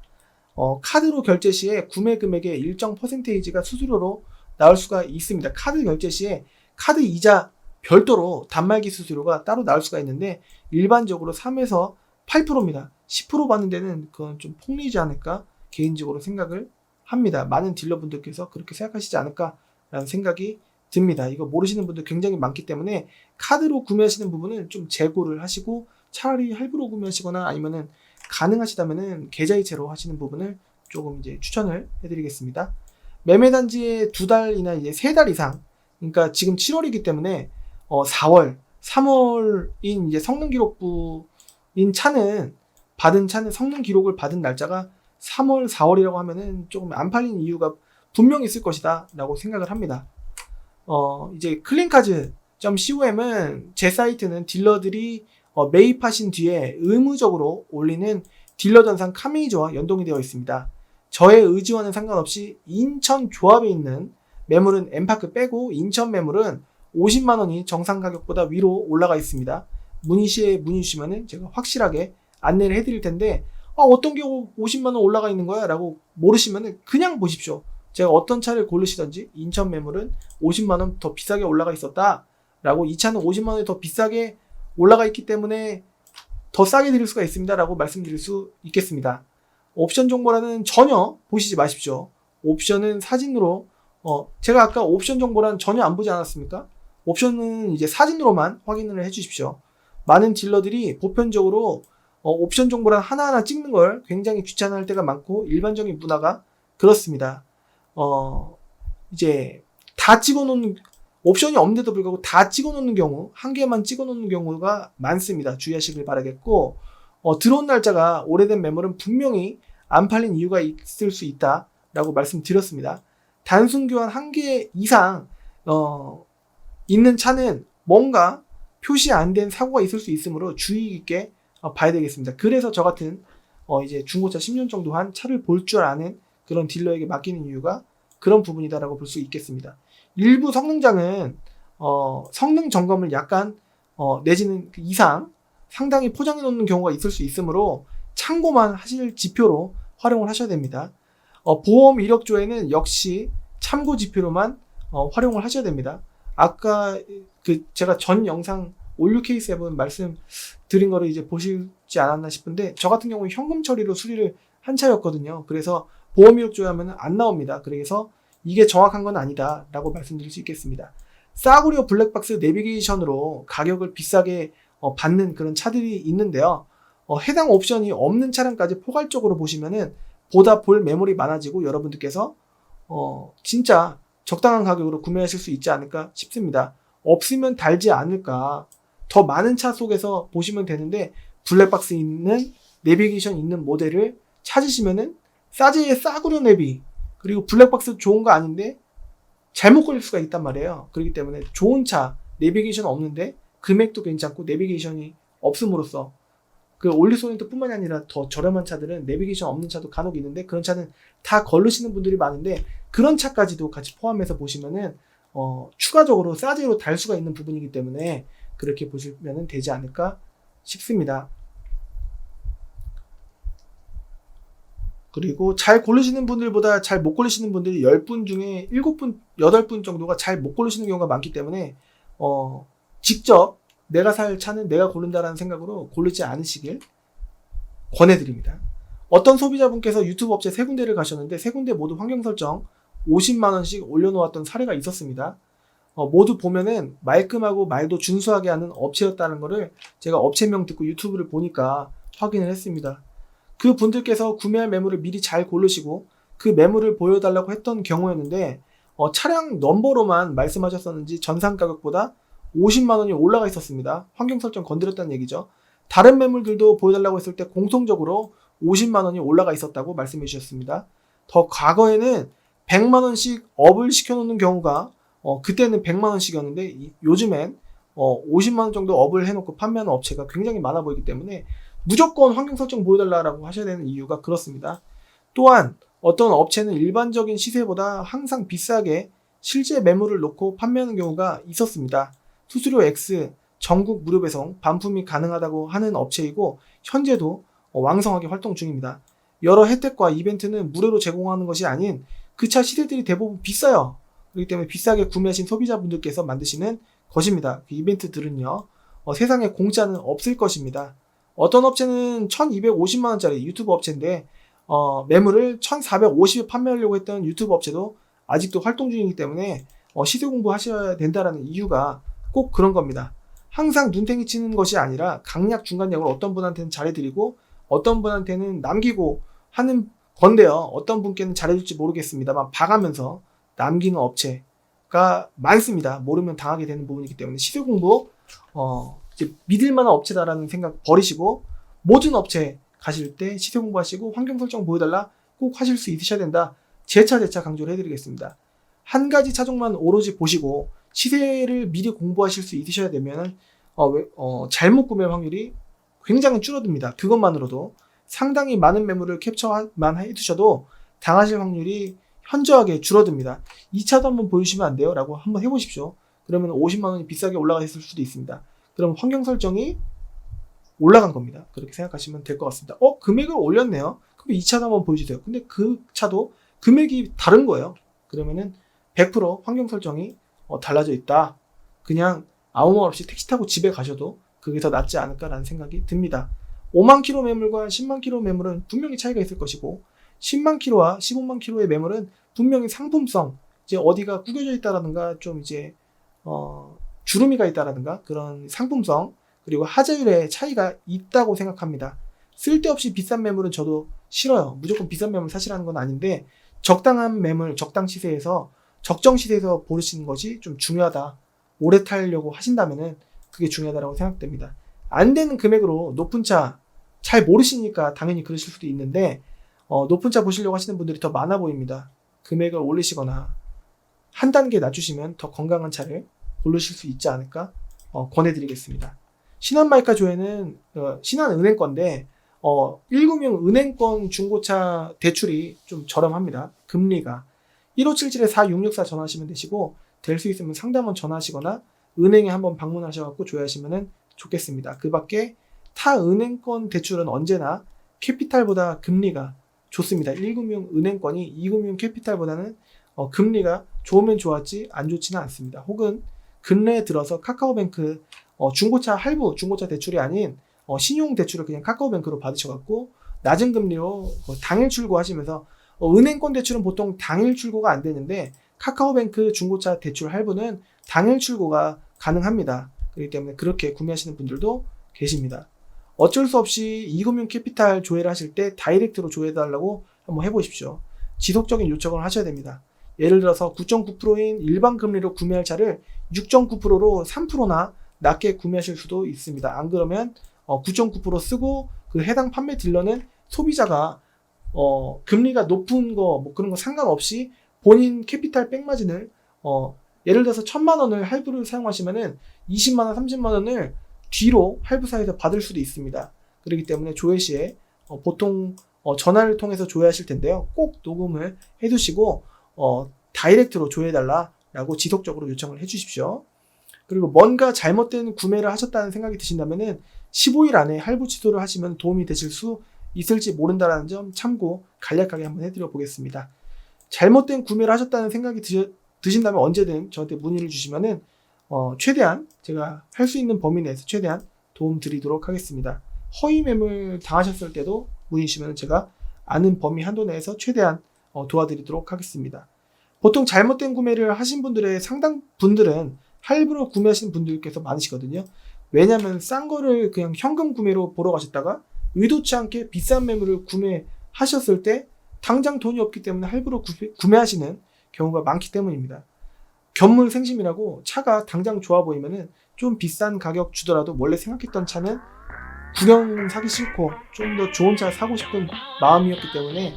카드로 결제 시에 구매 금액의 일정 퍼센테이지가 수수료로 나올 수가 있습니다. 카드 결제 시에 카드 이자 별도로 단말기 수수료가 따로 나올 수가 있는데 일반적으로 3에서 8%입니다. 10% 받는 데는 그건 좀 폭리지 않을까 개인적으로 생각을 합니다. 많은 딜러분들께서 그렇게 생각하시지 않을까라는 생각이 듭니다. 이거 모르시는 분들 굉장히 많기 때문에 카드로 구매하시는 부분은 좀 재고를 하시고 차라리 할부로 구매하시거나 아니면은 가능하시다면은 계좌이체로 하시는 부분을 조금 이제 추천을 해드리겠습니다. 매매단지에 2달이나 이제 3달 이상, 그러니까 지금 7월이기 때문에 4월, 3월인 이제 성능 기록부인 차는 받은 차는 성능 기록을 받은 날짜가 3월, 4월이라고 하면은 조금 안 팔린 이유가 분명히 있을 것이다 라고 생각을 합니다. 이제 cleancards.com은 제 사이트는 딜러들이 매입하신 뒤에 의무적으로 올리는 딜러 전산 카메이저와 연동이 되어 있습니다. 저의 의지와는 상관없이 인천 조합에 있는 매물은 엠파크 빼고 인천 매물은 50만원이 정상 가격보다 위로 올라가 있습니다. 문의 시에 문의 주시면 제가 확실하게 안내를 해드릴 텐데 어떤 경우 50만원 올라가 있는 거야? 라고 모르시면 그냥 보십시오. 제가 어떤 차를 고르시던지 인천 매물은 50만원 더 비싸게 올라가 있었다 라고 이 차는 50만원이 더 비싸게 올라가 있기 때문에 더 싸게 드릴 수가 있습니다 라고 말씀드릴 수 있겠습니다. 옵션 정보란은 전혀 보시지 마십시오. 옵션은 사진으로 제가 아까 옵션 정보란 전혀 안 보지 않았습니까? 옵션은 이제 사진으로만 확인을 해 주십시오. 많은 딜러들이 보편적으로 옵션 정보란 하나하나 찍는 걸 굉장히 귀찮아할 때가 많고 일반적인 문화가 그렇습니다. 이제 다 찍어놓는 옵션이 없는데도 불구하고 다 찍어놓는 경우, 한 개만 찍어놓는 경우가 많습니다. 주의하시길 바라겠고 들어온 날짜가 오래된 매물은 분명히 안 팔린 이유가 있을 수 있다라고 말씀드렸습니다. 단순 교환 한 개 이상 있는 차는 뭔가 표시 안 된 사고가 있을 수 있으므로 주의 깊게 봐야 되겠습니다. 그래서 저 같은 이제 중고차 10년 정도 한 차를 볼 줄 아는 그런 딜러에게 맡기는 이유가 그런 부분이다라고 볼 수 있겠습니다. 일부 성능장은 성능 점검을 약간 내지는 그 이상 상당히 포장해 놓는 경우가 있을 수 있으므로 참고만 하실 지표로 활용을 하셔야 됩니다. 보험 이력조에는 역시 참고 지표로만 활용을 하셔야 됩니다. 아까 제가 전 영상 올류 K7 말씀드린 거를 이제 보시지 않았나 싶은데 저 같은 경우는 현금 처리로 수리를 한 차였거든요. 그래서 보험 이력조회 하면 안 나옵니다. 그래서 이게 정확한 건 아니다 라고 말씀드릴 수 있겠습니다. 싸구려 블랙박스 내비게이션으로 가격을 비싸게 받는 그런 차들이 있는데요. 해당 옵션이 없는 차량까지 포괄적으로 보시면은 보다 볼 매물이 많아지고 여러분들께서 진짜 적당한 가격으로 구매하실 수 있지 않을까 싶습니다. 없으면 달지 않을까. 더 많은 차 속에서 보시면 되는데 블랙박스 있는 내비게이션 있는 모델을 찾으시면은 싸제의 싸구려 내비 그리고 블랙박스 좋은 거 아닌데 잘못 걸릴 수가 있단 말이에요. 그렇기 때문에 좋은 차 내비게이션 없는데 금액도 괜찮고 내비게이션이 없음으로써 그 올리소렌토 뿐만이 아니라 더 저렴한 차들은 내비게이션 없는 차도 간혹 있는데 그런 차는 다 걸르시는 분들이 많은데 그런 차까지도 같이 포함해서 보시면은 추가적으로 싸제로 달 수가 있는 부분이기 때문에 그렇게 보시면 되지 않을까 싶습니다. 그리고 잘 고르시는 분들보다 잘 못 고르시는 분들이 10분 중에 7분, 8분 정도가 잘 못 고르시는 경우가 많기 때문에 직접 내가 살 차는 내가 고른다라는 생각으로 고르지 않으시길 권해드립니다. 어떤 소비자분께서 유튜브 업체 3군데를 가셨는데 3군데 모두 환경 설정 50만원씩 올려놓았던 사례가 있었습니다. 모두 보면은 말끔하고 말도 준수하게 하는 업체였다는 거를 제가 업체명 듣고 유튜브를 보니까 확인을 했습니다. 그 분들께서 구매할 매물을 미리 잘 고르시고 그 매물을 보여달라고 했던 경우였는데 차량 넘버로만 말씀하셨었는지 전상 가격보다 50만원이 올라가 있었습니다. 환경 설정 건드렸다는 얘기죠. 다른 매물들도 보여달라고 했을 때 공통적으로 50만원이 올라가 있었다고 말씀해 주셨습니다. 더 과거에는 100만원씩 업을 시켜놓는 경우가 그때는 100만원씩이었는데 요즘엔 50만원 정도 업을 해놓고 판매하는 업체가 굉장히 많아 보이기 때문에 무조건 환경 설정 보여달라고 하셔야 되는 이유가 그렇습니다. 또한 어떤 업체는 일반적인 시세보다 항상 비싸게 실제 매물을 놓고 판매하는 경우가 있었습니다. 수수료 X, 전국 무료 배송, 반품이 가능하다고 하는 업체이고 현재도 왕성하게 활동 중입니다. 여러 혜택과 이벤트는 무료로 제공하는 것이 아닌 그 차 시세들이 대부분 비싸요. 그렇기 때문에 비싸게 구매하신 소비자분들께서 만드시는 것입니다. 그 이벤트들은요. 세상에 공짜는 없을 것입니다. 어떤 업체는 1250만원짜리 유튜브 업체인데 매물을 1450에 판매하려고 했던 유튜브 업체도 아직도 활동 중이기 때문에 시세 공부하셔야 된다는 이유가 꼭 그런 겁니다. 항상 눈탱이 치는 것이 아니라 강약 중간약을 어떤 분한테는 잘해드리고 어떤 분한테는 남기고 하는 건데요. 어떤 분께는 잘해줄지 모르겠습니다만 봐가면서 남기는 업체가 많습니다. 모르면 당하게 되는 부분이기 때문에 시세 공부 이제 믿을 만한 업체다라는 생각 버리시고 모든 업체 가실 때 시세 공부하시고 환경 설정 보여달라 꼭 하실 수 있으셔야 된다. 재차 강조를 해드리겠습니다. 한 가지 차종만 오로지 보시고 시세를 미리 공부하실 수 있으셔야 되면 잘못 구매 확률이 굉장히 줄어듭니다. 그것만으로도 상당히 많은 매물을 캡처만 해두셔도 당하실 확률이 현저하게 줄어듭니다. 이 차도 한번 보여주시면 안 돼요? 라고 한번 해보십시오. 그러면 50만원이 비싸게 올라가 있을 수도 있습니다. 그럼 환경 설정이 올라간 겁니다. 그렇게 생각하시면 될 것 같습니다. 금액을 올렸네요. 그럼 이 차도 한번 보여주세요. 근데 그 차도 금액이 다른 거예요. 그러면은 100% 환경 설정이 달라져 있다. 그냥 아무 말 없이 택시 타고 집에 가셔도 그게 더 낫지 않을까라는 생각이 듭니다. 5만 킬로 매물과 10만 킬로 매물은 분명히 차이가 있을 것이고 10만 킬로와 15만 킬로의 매물은 분명히 상품성, 이제 어디가 구겨져 있다라든가 좀 이제 주름이가 있다라든가 그런 상품성 그리고 하자율의 차이가 있다고 생각합니다. 쓸데없이 비싼 매물은 저도 싫어요. 무조건 비싼 매물 사시라는 건 아닌데 적당한 매물, 적당 시세에서 적정 시세에서 고르시는 것이 좀 중요하다. 오래 타려고 하신다면은 그게 중요하다고 생각됩니다. 안 되는 금액으로 높은 차 잘 모르시니까 당연히 그러실 수도 있는데 높은 차 보시려고 하시는 분들이 더 많아 보입니다. 금액을 올리시거나 한 단계 낮추시면 더 건강한 차를 고르실 수 있지 않을까 권해드리겠습니다. 신한마이카 조회는 신한은행권인데 1금융 은행권 중고차 대출이 좀 저렴합니다. 금리가 1577-4664 전화하시면 되시고 될 수 있으면 상담원 전화하시거나 은행에 한번 방문하셔서 조회하시면 좋겠습니다. 그 밖에 타 은행권 대출은 언제나 캐피탈보다 금리가 좋습니다. 1금융 은행권이 2금융 캐피탈보다는 금리가 좋으면 좋았지 안 좋지는 않습니다. 혹은 근래에 들어서 카카오뱅크 중고차 할부, 중고차 대출이 아닌 신용 대출을 그냥 카카오뱅크로 받으셔갖고 낮은 금리로 당일 출고하시면서 은행권 대출은 보통 당일 출고가 안 되는데 카카오뱅크 중고차 대출 할부는 당일 출고가 가능합니다. 그렇기 때문에 그렇게 구매하시는 분들도 계십니다. 어쩔 수 없이 2금융 캐피탈 조회를 하실 때 다이렉트로 조회해달라고 한번 해보십시오. 지속적인 요청을 하셔야 됩니다. 예를 들어서 9.9%인 일반 금리로 구매할 차를 6.9%로 3%나 낮게 구매하실 수도 있습니다. 안 그러면 9.9% 쓰고 그 해당 판매 딜러는 소비자가 금리가 높은 거 뭐 그런 거 상관없이 본인 캐피탈 백마진을 예를 들어서 1,000만 원을 할부를 사용하시면은 20만 원, 30만 원을 뒤로 할부사에서 받을 수도 있습니다. 그렇기 때문에 조회 시에 보통 전화를 통해서 조회하실 텐데요. 꼭 녹음을 해두시고 다이렉트로 조회해달라라고 지속적으로 요청을 해주십시오. 그리고 뭔가 잘못된 구매를 하셨다는 생각이 드신다면은 15일 안에 할부 취소를 하시면 도움이 되실 수 있을지 모른다는 점 참고 간략하게 한번 해드려 보겠습니다. 잘못된 구매를 하셨다는 생각이 드신다면 언제든 저한테 문의를 주시면은 최대한 제가 할 수 있는 범위 내에서 최대한 도움 드리도록 하겠습니다. 허위 매물 당하셨을 때도 문의 주시면 제가 아는 범위 한도 내에서 최대한 도와드리도록 하겠습니다. 보통 잘못된 구매를 하신 분들의 상당 분들은 할부로 구매하시는 분들께서 많으시거든요. 왜냐하면 싼 거를 그냥 현금 구매로 보러 가셨다가 의도치 않게 비싼 매물을 구매하셨을 때 당장 돈이 없기 때문에 할부로 구매하시는 경우가 많기 때문입니다. 견물생심이라고 차가 당장 좋아 보이면은 좀 비싼 가격 주더라도 원래 생각했던 차는 구경 사기 싫고 좀 더 좋은 차 사고 싶은 마음이었기 때문에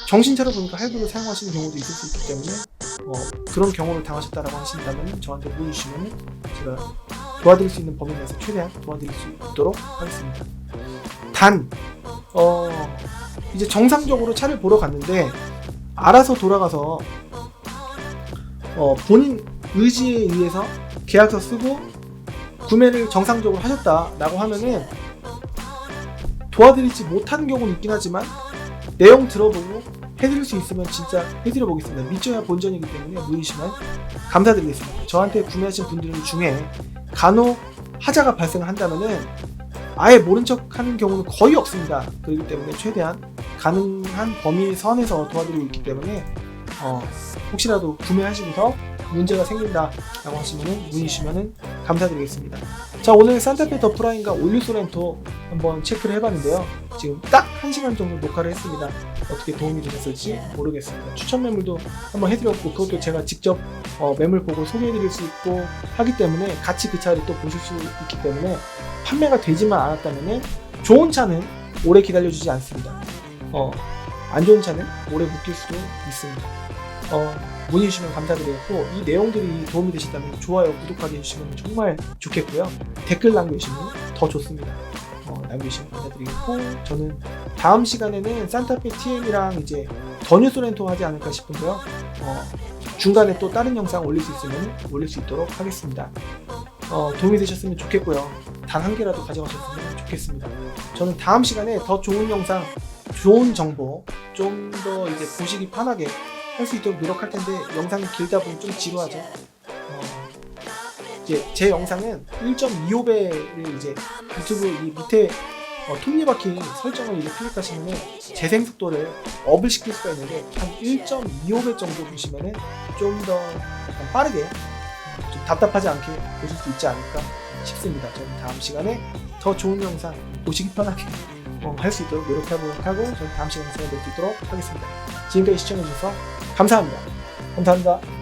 정신 차려보니까 할부를 사용하시는 경우도 있을 수 있기 때문에 그런 경우를 당하셨다라고 하신다면 저한테 문의 주시면 제가 도와드릴 수 있는 범위 내에서 최대한 도와드릴 수 있도록 하겠습니다. 단 이제 정상적으로 차를 보러 갔는데 알아서 돌아가서 본인 의지에 의해서 계약서 쓰고 구매를 정상적으로 하셨다라고 하면은 도와드리지 못하는 경우는 있긴 하지만 내용 들어보고 해드릴 수 있으면 진짜 해드려 보겠습니다. 믿져야 본전이기 때문에 문의시면 감사드리겠습니다. 저한테 구매하신 분들 중에 간혹 하자가 발생한다면은 아예 모른 척 하는 경우는 거의 없습니다. 그렇기 때문에 최대한 가능한 범위 선에서 도와드리고 있기 때문에 혹시라도 구매하시면서 문제가 생긴다라고 하시면은 문의 주시면은 감사드리겠습니다. 자, 오늘 산타페 더 프라임과 올류 소렌토 한번 체크를 해봤는데요. 지금 딱 1시간 정도 녹화를 했습니다. 어떻게 도움이 되셨을지 모르겠습니다. 추천 매물도 한번 해드렸고 그것도 제가 직접 매물 보고 소개해드릴 수 있고 하기 때문에 같이 그 차를 또 보실 수 있기 때문에 판매가 되지만 않았다면 좋은 차는 오래 기다려주지 않습니다. 안 좋은 차는 오래 묶일 수도 있습니다. 문의 주시면 감사드리겠고 이 내용들이 도움이 되셨다면 좋아요, 구독하기 해주시면 정말 좋겠고요. 댓글 남겨주시면 더 좋습니다. 남겨주시면 감사드리겠고 저는 다음 시간에는 산타페 TM이랑 이제 더 뉴 소렌토 하지 않을까 싶은데요. 중간에 또 다른 영상 올릴 수 있으면 올릴 수 있도록 하겠습니다. 도움이 되셨으면 좋겠고요. 단 한 개라도 가져가셨으면 좋겠습니다. 저는 다음 시간에 더 좋은 영상, 좋은 정보 좀 더 이제 보시기 편하게 할 수 있도록 노력할 텐데 영상이 길다 보면 좀 지루하죠. 이제 제 영상은 1.25배를 이제 유튜브 이 밑에 톱니바퀴 설정을 이제 클릭하시면은 재생 속도를 업을 시킬 수가 있는데 한 1.25배 정도 보시면은 좀 더 약간 빠르게 좀 답답하지 않게 보실 수 있지 않을까 싶습니다. 저는 다음 시간에 더 좋은 영상 보시기 편하게 할 수 있도록 노력해보도록 하고 저는 다음 시간에 뵐 수 있도록 하겠습니다. 지금까지 시청해주셔서 감사합니다. 감사합니다.